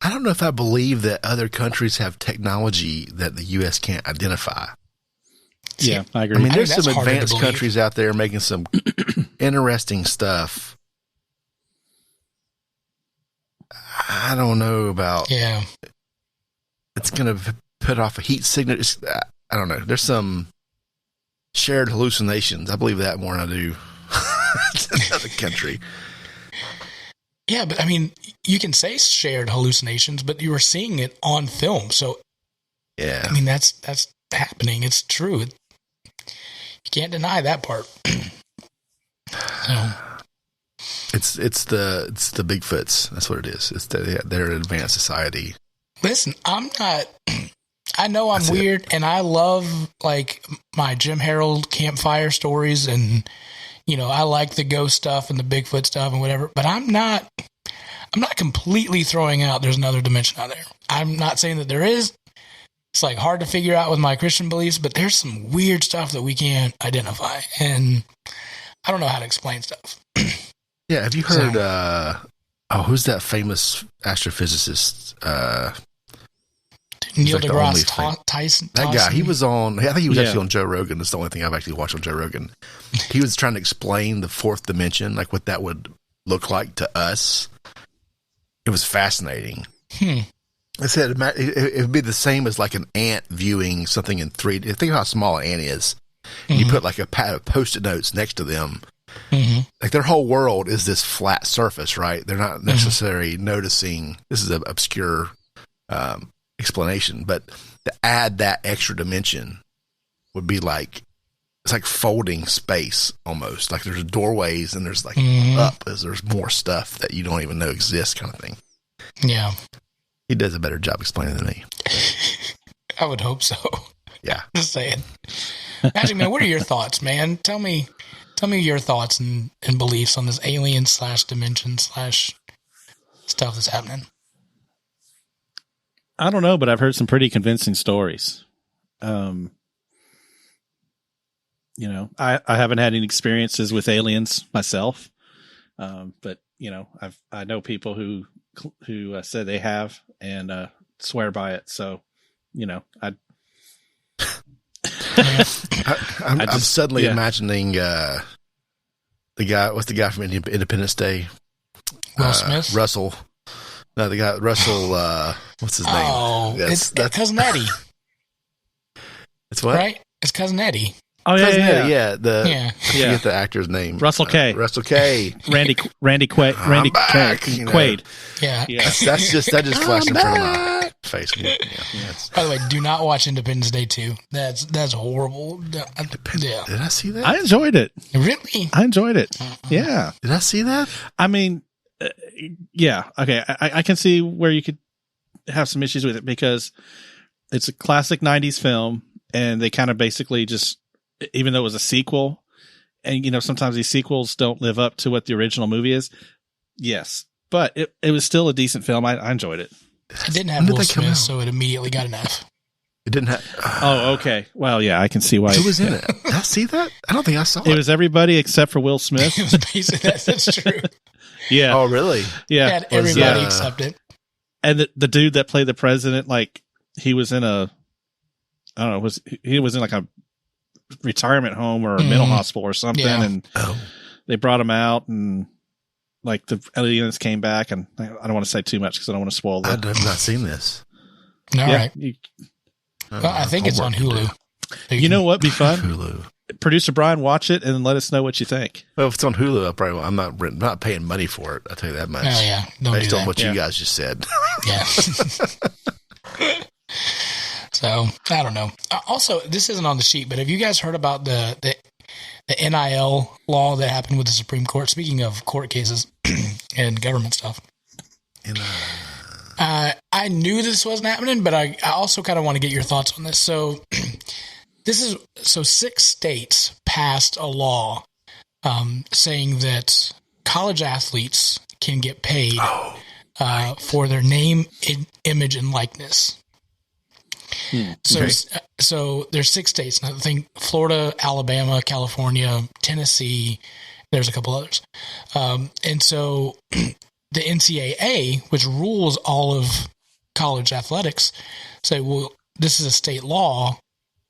[SPEAKER 3] I don't know if I believe that other countries have technology that the U.S. can't identify.
[SPEAKER 2] Yeah, I agree.
[SPEAKER 3] I mean, there's some advanced countries out there making some interesting stuff. I don't know about...
[SPEAKER 1] Yeah.
[SPEAKER 3] It's going to put off a heat signature. I don't know. There's some shared hallucinations. I believe that more than I do another country.
[SPEAKER 1] Yeah, but I mean, you can say shared hallucinations, but you were seeing it on film. So,
[SPEAKER 3] Yeah.
[SPEAKER 1] I mean, that's happening. It's true. You can't deny that part. So.
[SPEAKER 3] It's the Bigfoots. That's what it is. They're an advanced society.
[SPEAKER 1] Listen, I'm not. I know I'm weird, and I love like my Jim Harold campfire stories, and I like the ghost stuff and the Bigfoot stuff and whatever. But I'm not completely throwing out there's another dimension out there. I'm not saying that there is. It's like hard to figure out with my Christian beliefs, but there's some weird stuff that we can't identify, and I don't know how to explain stuff.
[SPEAKER 3] Yeah, have you heard? Who's that famous astrophysicist?
[SPEAKER 1] Neil deGrasse Tyson.
[SPEAKER 3] That guy. He was on. I think he was actually on Joe Rogan. That's the only thing I've actually watched on Joe Rogan. He was trying to explain the fourth dimension, like what that would look like to us. It was fascinating. I said it would be the same as like an ant viewing something in 3D. Think of how small an ant is. Mm-hmm. You put like a pad of Post-it notes next to them. Mm-hmm. Like their whole world is this flat surface, right? They're not necessarily noticing. This is an obscure explanation, but to add that extra dimension would be like it's like folding space almost. Like there's doorways and there's like up as there's more stuff that you don't even know exists, kind of thing.
[SPEAKER 1] Yeah,
[SPEAKER 3] he does a better job explaining than me.
[SPEAKER 1] I would hope so.
[SPEAKER 3] Yeah,
[SPEAKER 1] just saying. Magic Man, what are your thoughts, man? Tell me your thoughts and beliefs on this alien / dimension / stuff that's happening.
[SPEAKER 2] I don't know, but I've heard some pretty convincing stories. I haven't had any experiences with aliens myself. But I know people who said they have and swear by it. So,
[SPEAKER 3] I'm suddenly imagining the guy. What's the guy from Independence Day?
[SPEAKER 1] Will Smith.
[SPEAKER 3] Russell. No, the guy Russell. What's his name?
[SPEAKER 1] Oh, that's Cousin Eddie.
[SPEAKER 3] It's what?
[SPEAKER 1] Right? It's Cousin Eddie.
[SPEAKER 2] Oh
[SPEAKER 3] Cousin
[SPEAKER 2] yeah.
[SPEAKER 3] Eddie, I forget the actor's name.
[SPEAKER 2] Russell K.
[SPEAKER 3] Russell K.
[SPEAKER 2] Randy Quaid.
[SPEAKER 1] Yeah.
[SPEAKER 3] That just flashed in front of my face.
[SPEAKER 1] By the way, do not watch Independence Day 2. That's horrible.
[SPEAKER 3] Did I see that?
[SPEAKER 2] I enjoyed it.
[SPEAKER 1] Really?
[SPEAKER 2] I enjoyed it. Yeah.
[SPEAKER 3] Did I see that?
[SPEAKER 2] I mean, yeah. Okay. I can see where you could have some issues with it because it's a classic 90s film and they kind of basically just, even though it was a sequel and, sometimes these sequels don't live up to what the original movie is. Yes. But it was still a decent film. I enjoyed it.
[SPEAKER 1] It didn't have Will Smith, so it immediately got an F.
[SPEAKER 3] It didn't have.
[SPEAKER 2] Oh, okay. Well, yeah, I can see why.
[SPEAKER 3] Who was in it? Did I see that? I don't think I saw it.
[SPEAKER 2] It was everybody except for Will Smith.
[SPEAKER 1] It was basically that's true.
[SPEAKER 2] Yeah.
[SPEAKER 3] Oh, really?
[SPEAKER 2] Yeah.
[SPEAKER 1] It had everybody except it.
[SPEAKER 2] And the dude that played the president, like he was in he was in like a retirement home or a mental hospital or something, and they brought him out and. Like the aliens came back, and I don't want to say too much because I don't want to spoil
[SPEAKER 3] I've not seen this.
[SPEAKER 1] All right. I think it's on Hulu.
[SPEAKER 2] You know what? Be fun.
[SPEAKER 3] Hulu.
[SPEAKER 2] Producer Brian, watch it and let us know what you think.
[SPEAKER 3] Well, if it's on Hulu, I'm not paying money for it. I'll tell you that much.
[SPEAKER 1] Oh yeah,
[SPEAKER 3] based on what you guys just said.
[SPEAKER 1] Yeah. So I don't know. Also, this isn't on the sheet, but have you guys heard about the NIL law that happened with the Supreme Court? Speaking of court cases and government stuff. I knew this wasn't happening, but I also kind of want to get your thoughts on this. So 6 states passed a law saying that college athletes can get paid for their name, image, and likeness. So there's 6 states. I think Florida, Alabama, California, Tennessee. There's a couple others. And so the NCAA, which rules all of college athletics, say, well, this is a state law.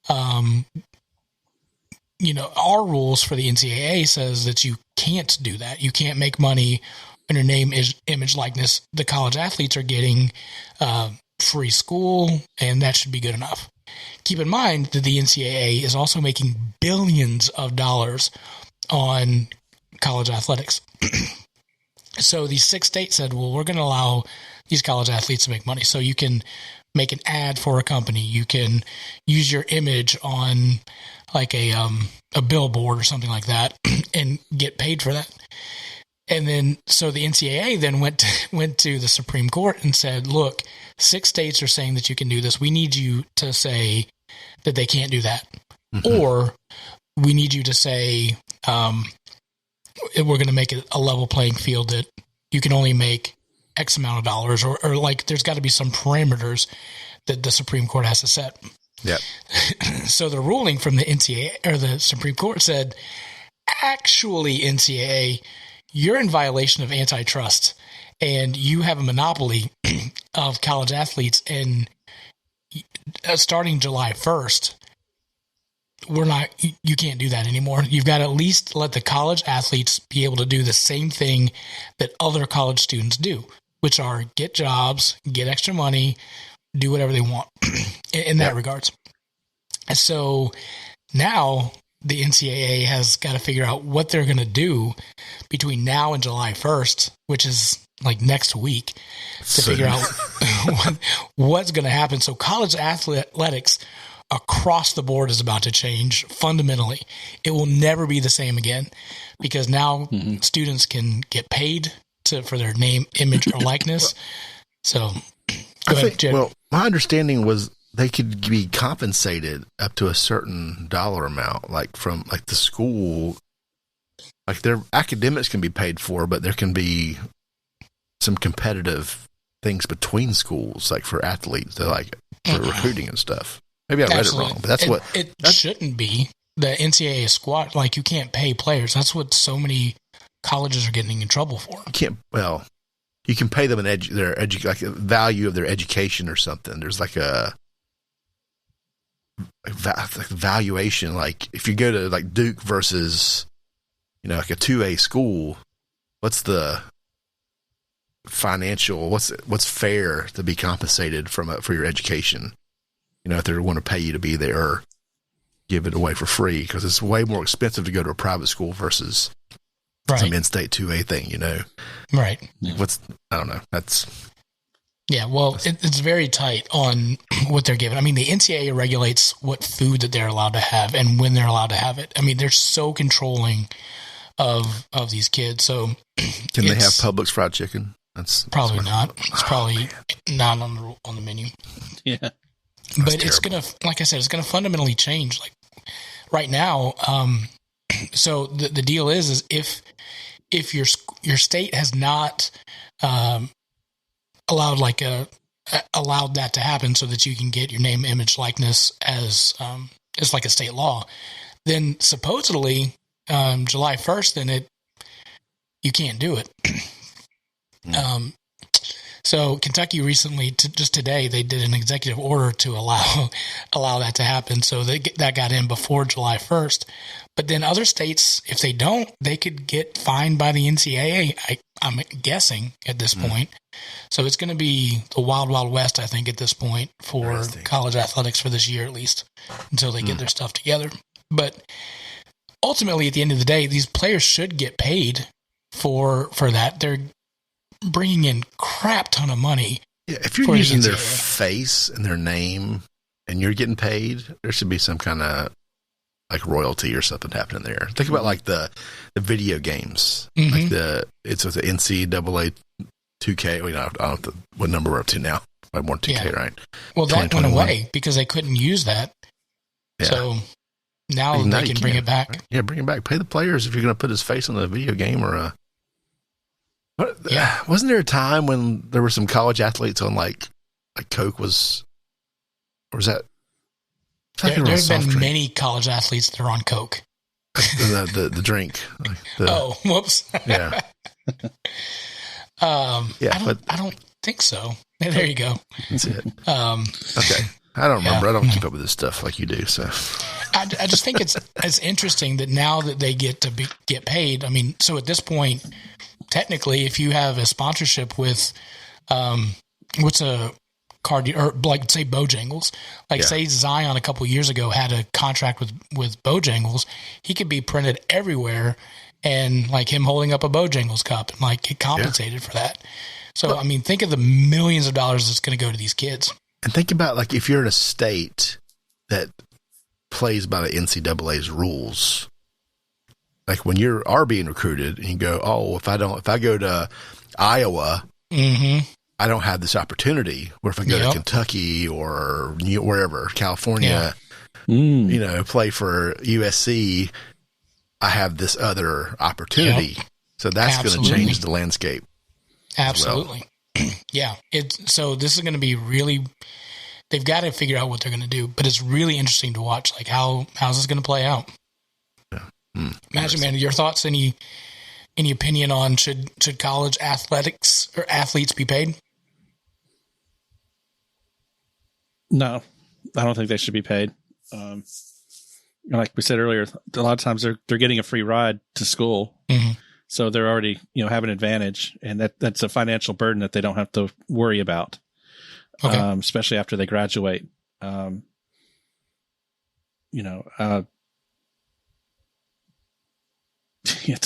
[SPEAKER 1] Our rules for the NCAA says that you can't do that. You can't make money on your name, image, likeness. The college athletes are getting free school, and that should be good enough. Keep in mind that the NCAA is also making billions of dollars on college athletics. So these 6 states said, well, we're going to allow these college athletes to make money. So you can make an ad for a company. You can use your image on like a billboard or something like that and get paid for that. And then, so the NCAA then went to the Supreme Court and said, look, 6 states are saying that you can do this. We need you to say that they can't do that. Mm-hmm. Or we need you to say, we're going to make it a level playing field that you can only make X amount of dollars, or like there's got to be some parameters that the Supreme Court has to set.
[SPEAKER 3] Yeah.
[SPEAKER 1] So the ruling from the NCAA or the Supreme Court said, actually, NCAA, you're in violation of antitrust and you have a monopoly of college athletes. And starting July 1st, you can't do that anymore. You've got to at least let the college athletes be able to do the same thing that other college students do, which are get jobs, get extra money, do whatever they want in that regards. And so now the NCAA has got to figure out what they're going to do between now and July 1st, which is like next week, to figure out what's going to happen. So college athletics across the board is about to change fundamentally. It will never be the same again because now students can get paid for their name, image, or likeness. So go ahead, Jed.
[SPEAKER 3] Well, my understanding was they could be compensated up to a certain dollar amount, like from like the school, like their academics can be paid for, but there can be some competitive things between schools, like for athletes, like for recruiting and stuff. Maybe I read it wrong, but
[SPEAKER 1] it shouldn't be. The NCAA squat, like you can't pay players. That's what so many colleges are getting in trouble for.
[SPEAKER 3] You can pay them like a value of their education or something. There's like a valuation. Like if you go to like Duke versus, like a 2A school, what's the financial? What's fair to be compensated for your education? If they want to pay you to be there or give it away for free, because it's way more expensive to go to a private school versus some in-state 2A thing,
[SPEAKER 1] Right.
[SPEAKER 3] I don't know.
[SPEAKER 1] Well, it's very tight on what they're given. I mean, the NCAA regulates what food that they're allowed to have and when they're allowed to have it. I mean, they're so controlling of these kids. So
[SPEAKER 3] can they have Publix fried chicken? That's
[SPEAKER 1] probably not. It's probably not on the menu.
[SPEAKER 2] Yeah.
[SPEAKER 1] But it's going to, like I said, it's going to fundamentally change. Like right now, so the deal is if your state has not allowed that to happen so that you can get your name, image, likeness as like a state law, then supposedly July 1st, then you can't do it. So Kentucky recently, just today, they did an executive order to allow that to happen. So that got in before July 1st. But then other states, if they don't, they could get fined by the NCAA, I'm guessing, at this point. So it's going to be the wild, wild west, I think, at this point for college athletics for this year at least, until they get their stuff together. But ultimately, at the end of the day, these players should get paid for that. They're bringing in crap ton of money.
[SPEAKER 3] Yeah, if you're using their face and their name and you're getting paid, there should be some kind of like royalty or something happening there. Think about like the video games, like it's with the NCAA 2K. I don't know what number we're up to now. Like more 2K, right?
[SPEAKER 1] Well, that went away because they couldn't use that. Yeah. So now they can bring it back.
[SPEAKER 3] Right? Yeah, bring it back. Pay the players if you're going to put his face on a video game or a. Wasn't there a time when there were some college athletes on like Coke was, or was that?
[SPEAKER 1] There's been many college athletes that are on Coke.
[SPEAKER 3] the drink.
[SPEAKER 1] Whoops.
[SPEAKER 3] Yeah.
[SPEAKER 1] I don't think so. There you go.
[SPEAKER 3] That's it. Okay. I don't remember. I don't keep up with this stuff like you do. So
[SPEAKER 1] I just think it's interesting that now that they get to get paid. I mean, so at this point, technically, if you have a sponsorship with, what's a card, or like say Bojangles, say Zion a couple years ago had a contract with Bojangles, he could be printed everywhere and like him holding up a Bojangles cup and like get compensated for that. So, I mean, think of the millions of dollars that's going to go to these kids.
[SPEAKER 3] And think about like if you're in a state that plays by the NCAA's rules, like when you are being recruited and you go, oh, if I go to Iowa, I don't have this opportunity. Or if I go to Kentucky or wherever, California, play for USC, I have this other opportunity. So that's going to change the landscape.
[SPEAKER 1] Absolutely. Well. Yeah. So this is going to be really, they've got to figure out what they're going to do, but it's really interesting to watch. Like how's this going to play out? Yeah. Imagine, man, your thoughts, any opinion on should college athletics or athletes be paid?
[SPEAKER 2] No, I don't think they should be paid. Like we said earlier, a lot of times they're getting a free ride to school. So they're already, have an advantage, and that's a financial burden that they don't have to worry about, especially after they graduate. It's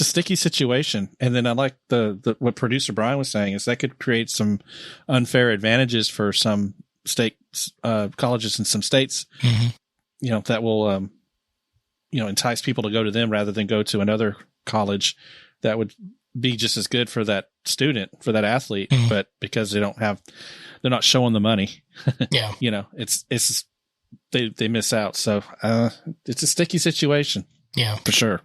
[SPEAKER 2] a sticky situation. And then I like what producer Brian was saying is that could create some unfair advantages for some state colleges in some states, that will, entice people to go to them rather than go to another college that would be just as good for that student, for that athlete, but because they're not showing the money, they miss out. So it's a sticky situation. Yeah, for sure.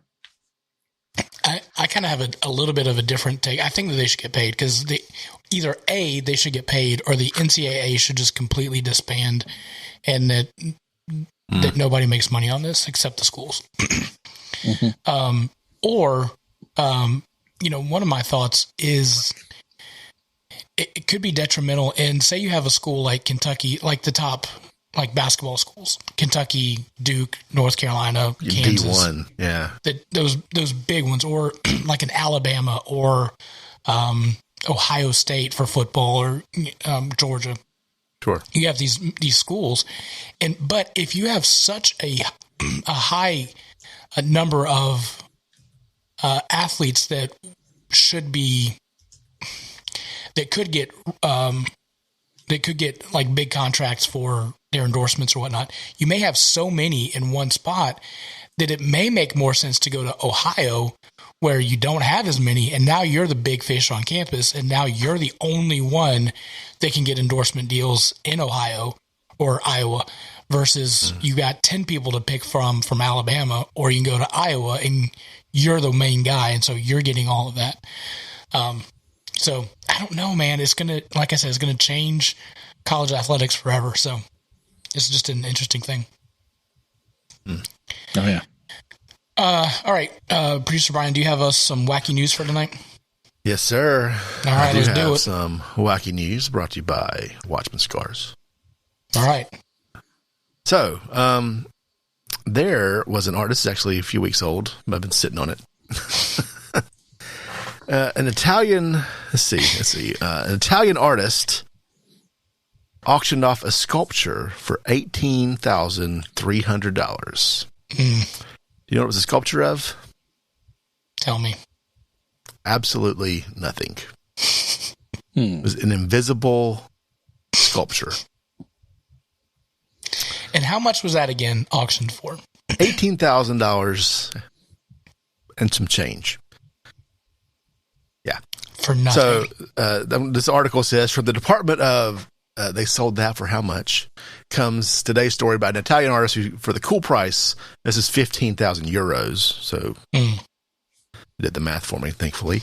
[SPEAKER 1] I kind of have a little bit of a different take. I think that they should get paid because either A, they should get paid, or the NCAA should just completely disband, and that nobody makes money on this except the schools. One of my thoughts is it could be detrimental. And say you have a school like Kentucky, like the top, like basketball schools, Kentucky, Duke, North Carolina, Kansas,
[SPEAKER 3] D1, yeah,
[SPEAKER 1] those big ones, or like an Alabama or Ohio State for football, or Georgia.
[SPEAKER 3] Sure,
[SPEAKER 1] you have these schools, but if you have such a high number of athletes that could get like big contracts for their endorsements or whatnot, you may have so many in one spot that it may make more sense to go to Ohio where you don't have as many, and now you're the big fish on campus, and now you're the only one that can get endorsement deals in Ohio or Iowa, versus you got 10 people to pick from Alabama, or you can go to Iowa and you're the main guy, and so you're getting all of that. So I don't know, man. It's going to, like I said, it's going to change college athletics forever. So it's just an interesting thing.
[SPEAKER 2] Oh, yeah.
[SPEAKER 1] All right. Producer Brian, do you have us some wacky news for tonight?
[SPEAKER 3] Yes, sir.
[SPEAKER 1] All right, let's do it.
[SPEAKER 3] Some wacky news brought to you by Watchman Cigars.
[SPEAKER 1] All right.
[SPEAKER 3] So, there was an artist, actually a few weeks old. I've been sitting on it. An Italian artist auctioned off a sculpture for $18,300. Do you know what it was a sculpture of?
[SPEAKER 1] Tell me.
[SPEAKER 3] Absolutely nothing. It was an invisible sculpture.
[SPEAKER 1] And how much was that again auctioned for?
[SPEAKER 3] $18,000 and some change. Yeah.
[SPEAKER 1] For nothing.
[SPEAKER 3] So this article says, from the Department of, they sold that for how much, comes today's story about an Italian artist who, for the cool price, this is 15,000 euros. So did the math for me, thankfully.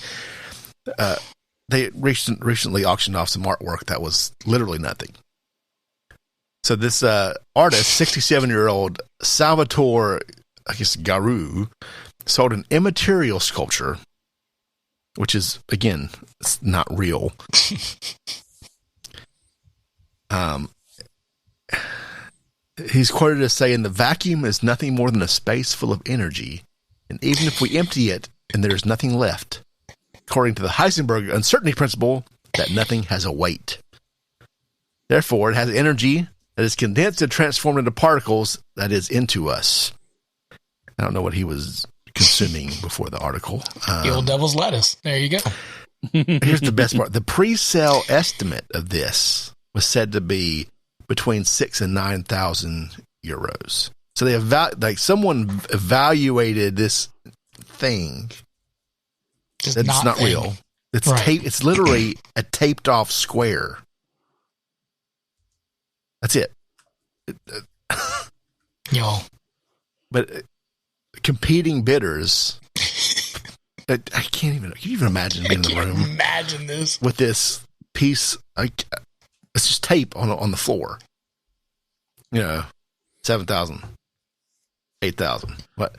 [SPEAKER 3] They recently auctioned off some artwork that was literally nothing. So this artist, 67-year-old Salvatore, I guess, Garu, sold an immaterial sculpture, which is, again, it's not real. He's quoted as saying, "The vacuum is nothing more than a space full of energy, and even if we empty it and there is nothing left, according to the Heisenberg uncertainty principle, that nothing has a weight. Therefore, it has energy that is condensed and transformed into particles, that is, into us." I don't know what he was consuming before the article.
[SPEAKER 1] The old devil's lettuce. There you go.
[SPEAKER 3] Here's the best part. The pre-sale estimate of this was said to be between 6,000 and 9,000 euros. So they someone evaluated this thing. It's not real. It's right. It's literally a taped off square. That's it.
[SPEAKER 1] Yo.
[SPEAKER 3] But competing bidders, I can't even. Can you even imagine being in the room?
[SPEAKER 1] Imagine this
[SPEAKER 3] with this piece. It's just tape on the floor. 7,000, 8,000. What?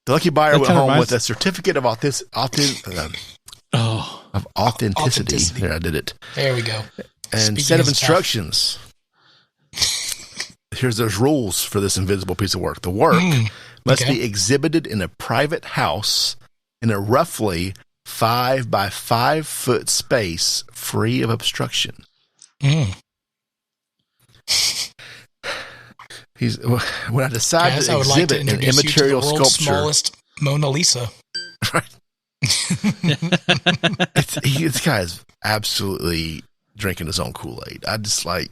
[SPEAKER 3] The lucky buyer went home with a certificate of authenticity. There, I did it.
[SPEAKER 1] There we go.
[SPEAKER 3] And set of instructions. Here's those rules for this invisible piece of work. The work must be exhibited in a private house in a roughly 5 by 5 foot space, free of obstruction. When I decide to exhibit an immaterial sculpture,
[SPEAKER 1] smallest Mona Lisa.
[SPEAKER 3] Right. This guy is absolutely drinking his own Kool-Aid. I just like.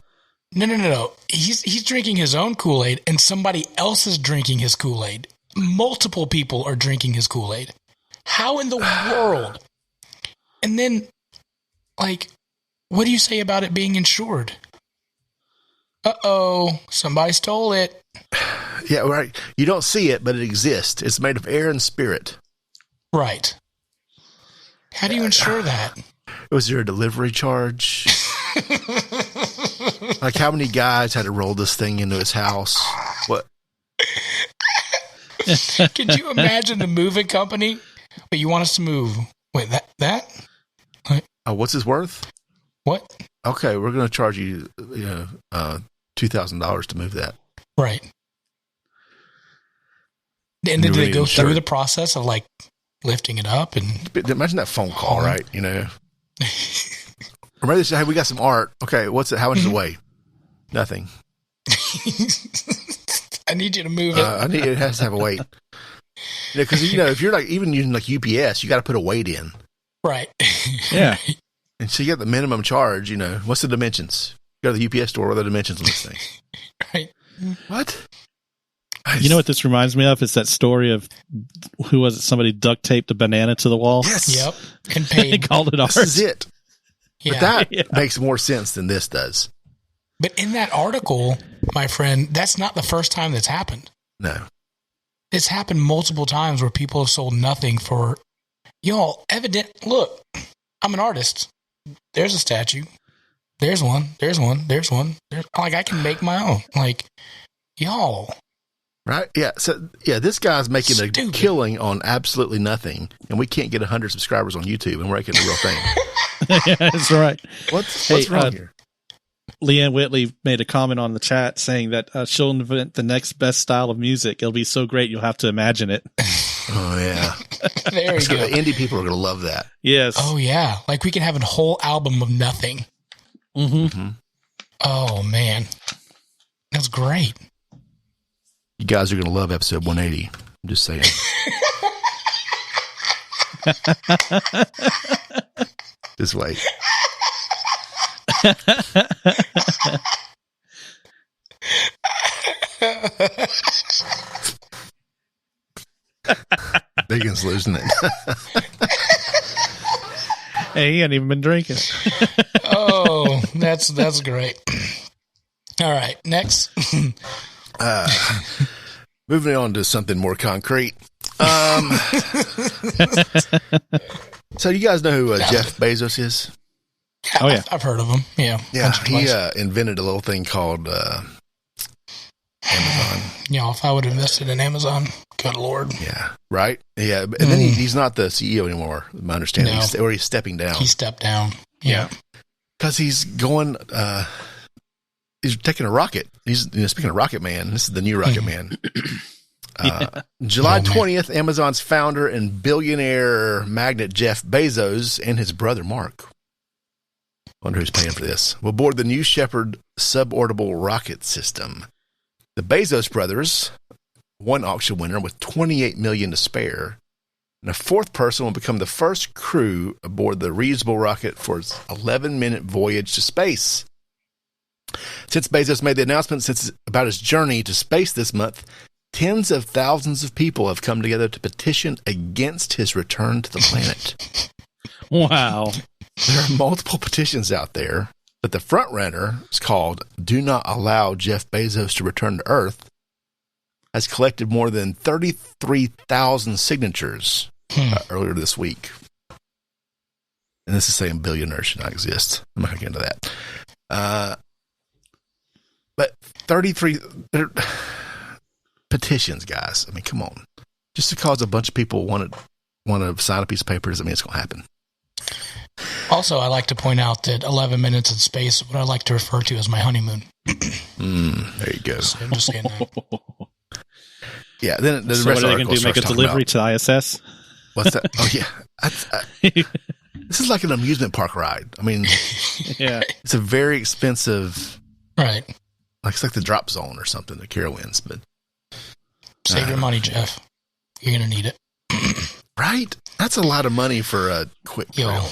[SPEAKER 1] No. He's drinking his own Kool-Aid, and somebody else is drinking his Kool-Aid. Multiple people are drinking his Kool-Aid. How in the world? And then, what do you say about it being insured? Uh-oh, somebody stole it.
[SPEAKER 3] Yeah, right. You don't see it, but it exists. It's made of air and spirit.
[SPEAKER 1] Right. How do you insure that?
[SPEAKER 3] Was there a delivery charge? How many guys had to roll this thing into his house? What?
[SPEAKER 1] Could you imagine the moving company? But you want us to move. Wait, that?
[SPEAKER 3] What's his worth?
[SPEAKER 1] What?
[SPEAKER 3] Okay, we're going to charge you, $2,000 to move that.
[SPEAKER 1] Right. And then did they go through the process of lifting it up? And
[SPEAKER 3] imagine that phone call, right? Or maybe they say, "Hey, we got some art. Okay, what's it? How much does it weigh? Nothing.
[SPEAKER 1] I need you to move it.
[SPEAKER 3] It has to have a weight. Because if you're even using UPS, you got to put a weight in.
[SPEAKER 1] Right.
[SPEAKER 2] Yeah.
[SPEAKER 3] And so you got the minimum charge. What's the dimensions? You go to the UPS store. What are the dimensions on this thing?
[SPEAKER 1] Right.
[SPEAKER 3] What?
[SPEAKER 2] You know what this reminds me of? It's that story of, who was it? Somebody duct taped a banana to the wall.
[SPEAKER 3] Yes.
[SPEAKER 1] Yep. And paid.
[SPEAKER 2] They called it art.
[SPEAKER 3] This is it.
[SPEAKER 1] Yeah.
[SPEAKER 3] But that makes more sense than this does.
[SPEAKER 1] But in that article, my friend, that's not the first time that's happened.
[SPEAKER 3] No.
[SPEAKER 1] It's happened multiple times where people have sold nothing for, look, I'm an artist. There's a statue. There's one. I can make my own. Y'all.
[SPEAKER 3] Right? Yeah. So, this guy's making a killing on absolutely nothing, and we can't get 100 subscribers on YouTube, and we're making a real thing.
[SPEAKER 2] Yeah, that's right.
[SPEAKER 3] What's wrong here?
[SPEAKER 2] Leanne Whitley made a comment on the chat saying that she'll invent the next best style of music. It'll be so great, you'll have to imagine it.
[SPEAKER 3] Oh, yeah.
[SPEAKER 1] There you go.
[SPEAKER 3] The indie people are going to love that.
[SPEAKER 2] Yes.
[SPEAKER 1] Oh, yeah. We can have a whole album of nothing.
[SPEAKER 2] Mm-hmm.
[SPEAKER 1] Oh, man. That's great.
[SPEAKER 3] You guys are going to love episode 180. I'm just saying. Just wait. Biggins losing it.
[SPEAKER 2] Hey, he hadn't even been drinking.
[SPEAKER 1] Oh, that's great. All right, next.
[SPEAKER 3] Moving on to something more concrete. So you guys know who Jeff Bezos is?
[SPEAKER 2] Oh, yeah.
[SPEAKER 1] I've heard of him. Yeah.
[SPEAKER 3] Yeah. He invented a little thing called Amazon.
[SPEAKER 1] Yeah, if I would have invested in Amazon, good Lord.
[SPEAKER 3] Yeah. Right? Yeah. And then he's not the CEO anymore, my understanding.
[SPEAKER 1] No.
[SPEAKER 3] He's stepping down.
[SPEAKER 1] He stepped down. Yeah.
[SPEAKER 3] Because he's going, he's taking a rocket. He's speaking of Rocket Man, this is the new Rocket Man. July 20th, Amazon's founder and billionaire magnate Jeff Bezos and his brother Mark, wonder who's paying for this, will board the New Shepard suborbital rocket system. The Bezos brothers one auction winner with $28 million to spare. And a fourth person will become the first crew aboard the reusable rocket for its 11-minute voyage to space. Since Bezos made the announcement about his journey to space this month, tens of thousands of people have come together to petition against his return to the planet.
[SPEAKER 2] Wow.
[SPEAKER 3] There are multiple petitions out there, but the front runner is called Do Not Allow Jeff Bezos to Return to Earth, has collected more than 33,000 signatures earlier this week. And this is saying billionaires should not exist. I'm not going to get into that. But 33 petitions, guys. I mean, come on. Just because a bunch of people want to sign a piece of paper doesn't mean it's going to happen.
[SPEAKER 1] Also, I like to point out that 11 minutes in space, what I like to refer to as my honeymoon.
[SPEAKER 3] There you go.
[SPEAKER 1] So I'm just saying that.
[SPEAKER 3] Yeah. Then the
[SPEAKER 2] So
[SPEAKER 3] rest
[SPEAKER 2] what are
[SPEAKER 3] of
[SPEAKER 2] they
[SPEAKER 3] the
[SPEAKER 2] going to do? Make a delivery to the ISS?
[SPEAKER 3] What's that? Oh, yeah. This is like an amusement park ride. I mean,
[SPEAKER 2] Yeah.
[SPEAKER 3] it's a very expensive,
[SPEAKER 1] Right.
[SPEAKER 3] like it's like the drop zone or something, the Carowinds, but
[SPEAKER 1] Save your money, Jeff. You're going to need it.
[SPEAKER 3] right? That's a lot of money for a quick
[SPEAKER 1] Yo.
[SPEAKER 3] thrill.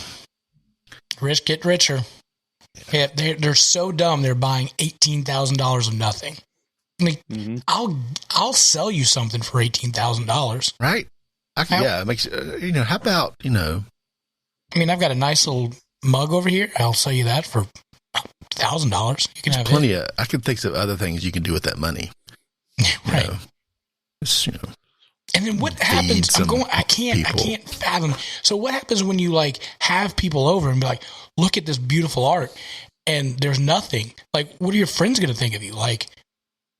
[SPEAKER 1] Rich get richer. Yeah, they're so dumb. They're buying $18,000 of nothing. I mean, I'll sell you something for $18,000.
[SPEAKER 3] Right? Yeah, it makes how about,
[SPEAKER 1] I mean, I've got a nice little mug over here. I'll sell you that for $1,000. You can have
[SPEAKER 3] plenty of, I can think of other things you can do with that money.
[SPEAKER 1] Right.
[SPEAKER 3] Just,
[SPEAKER 1] and then what happens? I can't fathom. So what happens when you like have people over and be like, look at this beautiful art and there's nothing? Like, what are your friends going to think of you? Like,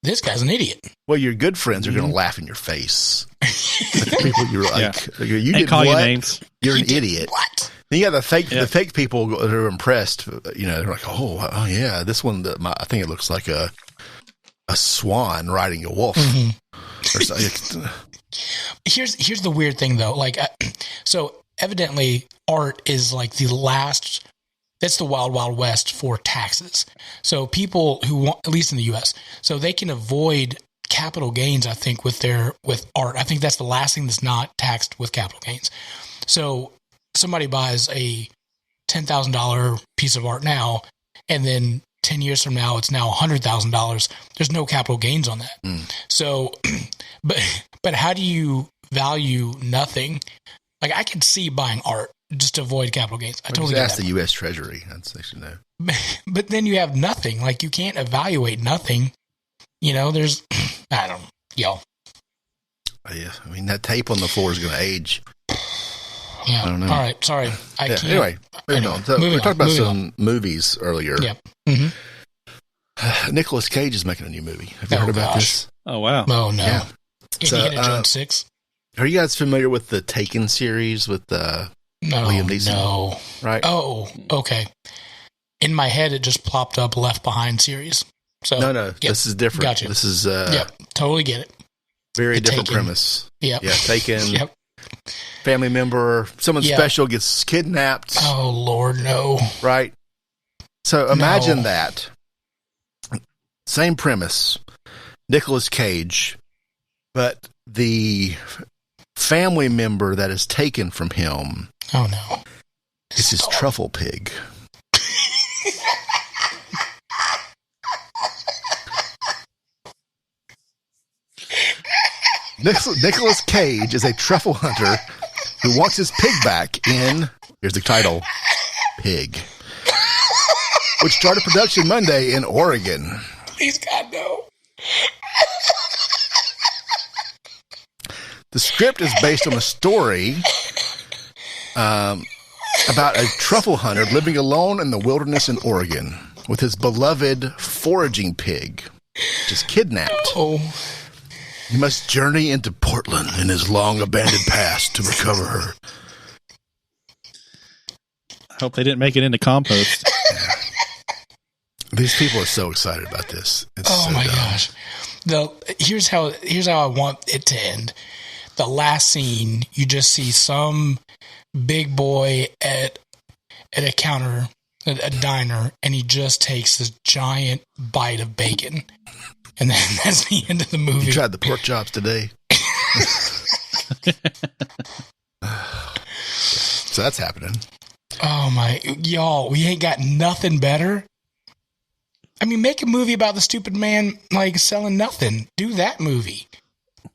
[SPEAKER 1] this guy's an idiot.
[SPEAKER 3] Well, your good friends are going to laugh in your face. The people you're like, you did
[SPEAKER 2] call
[SPEAKER 3] what?
[SPEAKER 2] you names.
[SPEAKER 3] You're an idiot.
[SPEAKER 1] What?
[SPEAKER 3] Then you got the fake people that are impressed. They're like, oh yeah, this one. I think it looks like a swan riding a wolf. Or something.
[SPEAKER 1] Here's the weird thing though. Like, so evidently, art is like the last. That's the wild, wild west for taxes. So people who want, at least in the U.S., so they can avoid capital gains, I think, with art. I think that's the last thing that's not taxed with capital gains. So somebody buys a $10,000 piece of art now, and then 10 years from now, it's now $100,000. There's no capital gains on that. So, but how do you value nothing? Like, I could see buying art just to avoid capital gains. I totally get
[SPEAKER 3] ask
[SPEAKER 1] that.
[SPEAKER 3] the U.S. Treasury. They should know.
[SPEAKER 1] But then you have nothing. Like, you can't evaluate nothing. There's, I don't know. Yo.
[SPEAKER 3] Yeah, I mean, that tape on the floor is going to age.
[SPEAKER 1] Yeah.
[SPEAKER 3] I don't know.
[SPEAKER 1] All right. Sorry. I can't.
[SPEAKER 3] Anyway, moving on. So we talked about some movies earlier.
[SPEAKER 1] Yeah. Mm-hmm.
[SPEAKER 3] Nicolas Cage is making a new movie. Have you heard about this?
[SPEAKER 2] Oh, wow.
[SPEAKER 1] Oh, no.
[SPEAKER 3] Yeah.
[SPEAKER 1] Indiana Jones 6?
[SPEAKER 3] Are you guys familiar with the Taken series with Liam Neeson?
[SPEAKER 1] No.
[SPEAKER 3] Right?
[SPEAKER 1] Oh, okay. In my head, it just plopped up Left Behind series. So
[SPEAKER 3] No. This is different.
[SPEAKER 1] Gotcha.
[SPEAKER 3] This is
[SPEAKER 1] totally get it.
[SPEAKER 3] very
[SPEAKER 1] The
[SPEAKER 3] different
[SPEAKER 1] Taken.
[SPEAKER 3] premise.
[SPEAKER 1] Yep.
[SPEAKER 3] Yeah, Taken.
[SPEAKER 1] Yep.
[SPEAKER 3] Family member, someone special gets kidnapped.
[SPEAKER 1] Oh, Lord, no.
[SPEAKER 3] Right? So imagine that. Same premise. Nicolas Cage, but the family member that is taken from him
[SPEAKER 1] Oh, no.
[SPEAKER 3] is his truffle pig. Nicolas Cage is a truffle hunter who wants his pig back in, here's the title, Pig, which started production Monday in Oregon.
[SPEAKER 1] Please, God, no.
[SPEAKER 3] The script is based on a story about a truffle hunter living alone in the wilderness in Oregon with his beloved foraging pig, just kidnapped.
[SPEAKER 1] Oh.
[SPEAKER 3] He must journey into Portland in his long abandoned past to recover her.
[SPEAKER 2] I hope they didn't make it into compost.
[SPEAKER 3] These people are so excited about this. It's
[SPEAKER 1] Oh,
[SPEAKER 3] so
[SPEAKER 1] my
[SPEAKER 3] dumb.
[SPEAKER 1] gosh. Here's how I want it to end. The last scene, you just see some big boy at a counter, a diner, and he just takes this giant bite of bacon. And then that's the end of the movie.
[SPEAKER 3] You tried the pork chops today. So that's happening.
[SPEAKER 1] Oh my, y'all, we ain't got nothing better. I mean, make a movie about the stupid man, like, selling nothing. Do that movie.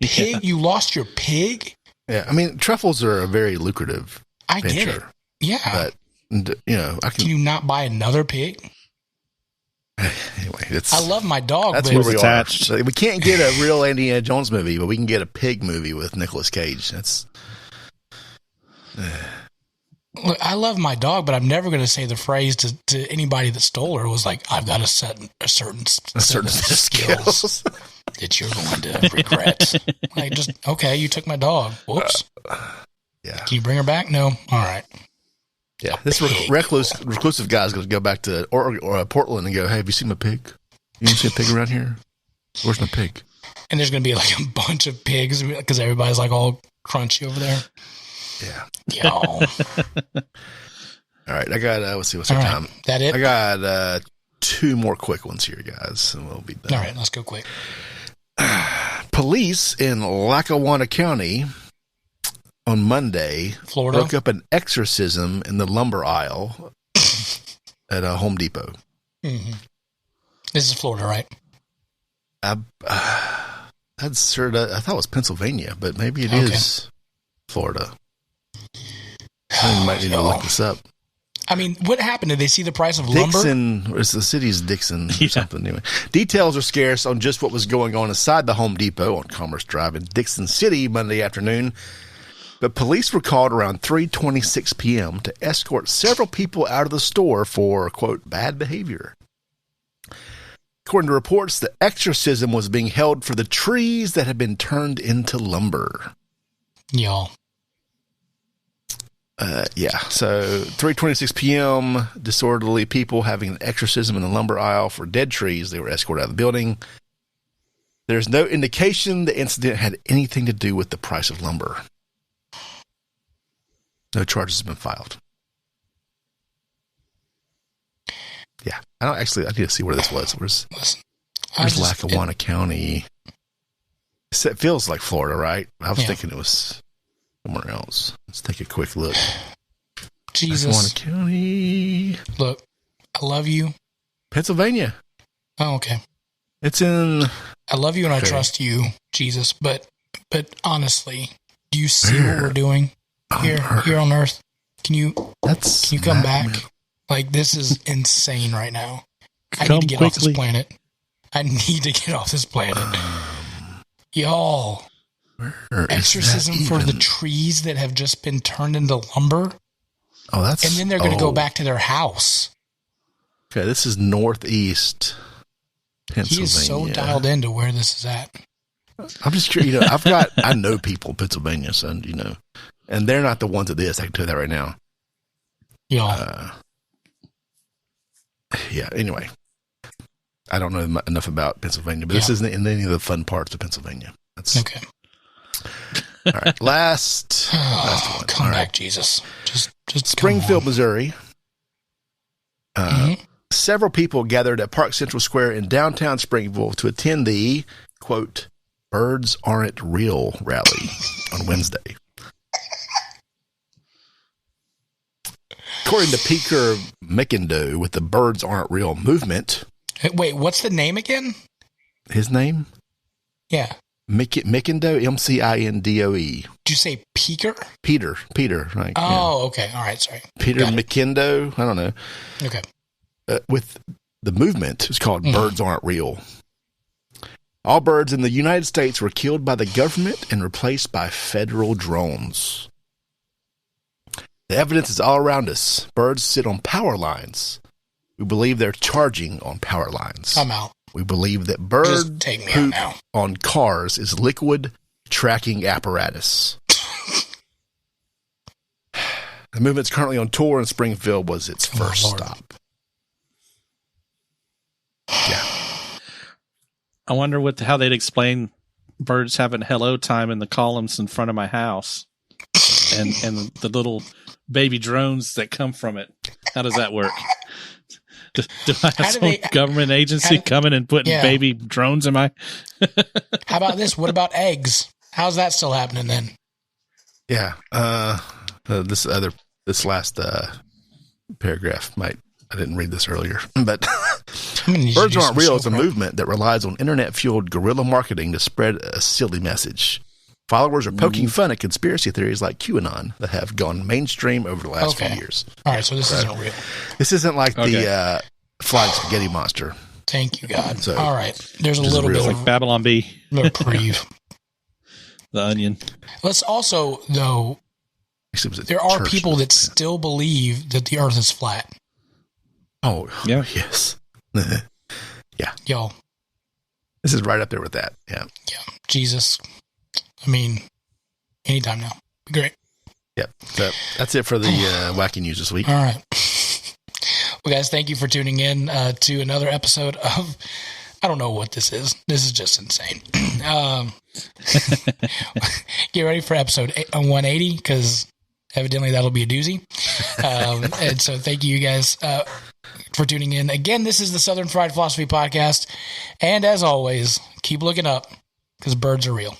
[SPEAKER 1] Pig, yeah. You lost your pig?
[SPEAKER 3] Yeah, I mean, truffles are a very lucrative venture.
[SPEAKER 1] Get it. Yeah.
[SPEAKER 3] But, can
[SPEAKER 1] you not buy another pig?
[SPEAKER 3] Anyway,
[SPEAKER 1] I love my dog.
[SPEAKER 3] That's where we attached. We can't get a real Indiana Jones movie, but we can get a pig movie with Nicolas Cage. That's...
[SPEAKER 1] Look, I love my dog, but I'm never going to say the phrase to anybody that stole her was like, I've got a certain set of skills that you're going to regret. Like, just, okay, you took my dog. Whoops.
[SPEAKER 3] Yeah.
[SPEAKER 1] Can you bring her back? No? All right.
[SPEAKER 3] Yeah. This reclusive guy's going to go back to Portland and go, hey, have you seen my pig? You see a pig around here? Where's my pig?
[SPEAKER 1] And there's going to be like a bunch of pigs because everybody's like all crunchy over there.
[SPEAKER 3] Yeah.
[SPEAKER 1] Y'all.
[SPEAKER 3] All right. I got, let's see, what's our time?
[SPEAKER 1] That it?
[SPEAKER 3] I got 2 more quick ones here, guys, and we'll be done.
[SPEAKER 1] All right. Let's go quick.
[SPEAKER 3] Police in Lackawanna County on Monday
[SPEAKER 1] Florida
[SPEAKER 3] broke up an exorcism in the lumber aisle at a Home Depot.
[SPEAKER 1] Mm-hmm. This is Florida, right?
[SPEAKER 3] That's sure. I thought it was Pennsylvania, but maybe it is Florida. I might need to look this up.
[SPEAKER 1] I mean, what happened? Did they see the price of lumber?
[SPEAKER 3] It's the city's Dixon or something. Anyway, details are scarce on just what was going on inside the Home Depot on Commerce Drive in Dixon City Monday afternoon. But police were called around 3:26 p.m. to escort several people out of the store for, quote, bad behavior. According to reports, the exorcism was being held for the trees that had been turned into lumber.
[SPEAKER 1] Y'all.
[SPEAKER 3] So 3:26 p.m., disorderly people having an exorcism in the lumber aisle for dead trees. They were escorted out of the building. There's no indication the incident had anything to do with the price of lumber. No charges have been filed. Yeah, I need to see where this was. Where's Lackawanna County? It feels like Florida, right? I was thinking it was somewhere else. Let's take a quick look.
[SPEAKER 1] Jesus.
[SPEAKER 3] Lackawanna County.
[SPEAKER 1] Look, I love you.
[SPEAKER 3] Pennsylvania.
[SPEAKER 1] Oh, okay.
[SPEAKER 3] It's in...
[SPEAKER 1] I love you and I trust you, Jesus. But honestly, do you see what we're doing here on Earth? Can you come back? Man. Like, this is insane right now. I need to get off this planet. Y'all. Exorcism for the trees that have just been turned into lumber.
[SPEAKER 3] Oh, that's...
[SPEAKER 1] And then they're going to go back to their house.
[SPEAKER 3] Okay, this is northeast Pennsylvania.
[SPEAKER 1] He is so dialed into where this is at.
[SPEAKER 3] I'm just curious. I know people in Pennsylvania, so, and they're not the ones at this. I can tell you that right now.
[SPEAKER 1] Y'all.
[SPEAKER 3] Anyway. I don't know enough about Pennsylvania, but this isn't in any of the fun parts of Pennsylvania. That's
[SPEAKER 1] okay.
[SPEAKER 3] All right, last one.
[SPEAKER 1] Come back, Jesus. Just
[SPEAKER 3] Springfield, Missouri. Several people gathered at Park Central Square in downtown Springfield to attend the, quote, Birds Aren't Real rally on Wednesday. According to Peter McIndoe with the Birds Aren't Real movement.
[SPEAKER 1] Wait, what's the name again?
[SPEAKER 3] His name?
[SPEAKER 1] Yeah.
[SPEAKER 3] McIndoe, MCINDOE.
[SPEAKER 1] Did you say Peter?
[SPEAKER 3] Peter. Right.
[SPEAKER 1] Okay. All right. Sorry.
[SPEAKER 3] Peter McIndoe. I don't know.
[SPEAKER 1] Okay.
[SPEAKER 3] With the movement, it's called Birds Aren't Real. All birds in the United States were killed by the government and replaced by federal drones. The evidence is all around us. Birds sit on power lines. We believe they're charging on power lines.
[SPEAKER 1] I'm out.
[SPEAKER 3] We believe that bird poop on cars is liquid tracking apparatus. The movement's currently on tour, and Springfield was its first stop. Yeah.
[SPEAKER 2] I wonder how they'd explain birds having hello time in the columns in front of my house, and the little baby drones that come from it. How does that work? Do I have some government agency coming and putting baby drones in my?
[SPEAKER 3] How
[SPEAKER 1] about this? What about eggs? How's that still happening then?
[SPEAKER 3] Yeah. This last paragraph I didn't read this earlier, but Birds Aren't Real is a movement that relies on internet-fueled guerrilla marketing to spread a silly message. Followers are poking fun at conspiracy theories like QAnon that have gone mainstream over the last few years.
[SPEAKER 1] All right, so this isn't real.
[SPEAKER 3] This isn't like the flying spaghetti monster.
[SPEAKER 1] Thank you, God. So, all right, there's a little bit
[SPEAKER 2] like Babylon Bee.
[SPEAKER 1] Reprieve.
[SPEAKER 2] The Onion.
[SPEAKER 1] Let's also, though, there are people that still believe that the Earth is flat.
[SPEAKER 3] Oh, yeah. Yes. Yeah.
[SPEAKER 1] Yo.
[SPEAKER 3] This is right up there with that. Yeah.
[SPEAKER 1] Yeah. Jesus. I mean, anytime now. Great.
[SPEAKER 3] Yep. So that's it for the wacky news this week.
[SPEAKER 1] All right. Well, guys, thank you for tuning in to another episode of, I don't know what this is. This is just insane. Get ready for episode 180 because evidently that'll be a doozy. And so thank you guys for tuning in. Again, this is the Southern Fried Philosophy Podcast. And as always, keep looking up because birds are real.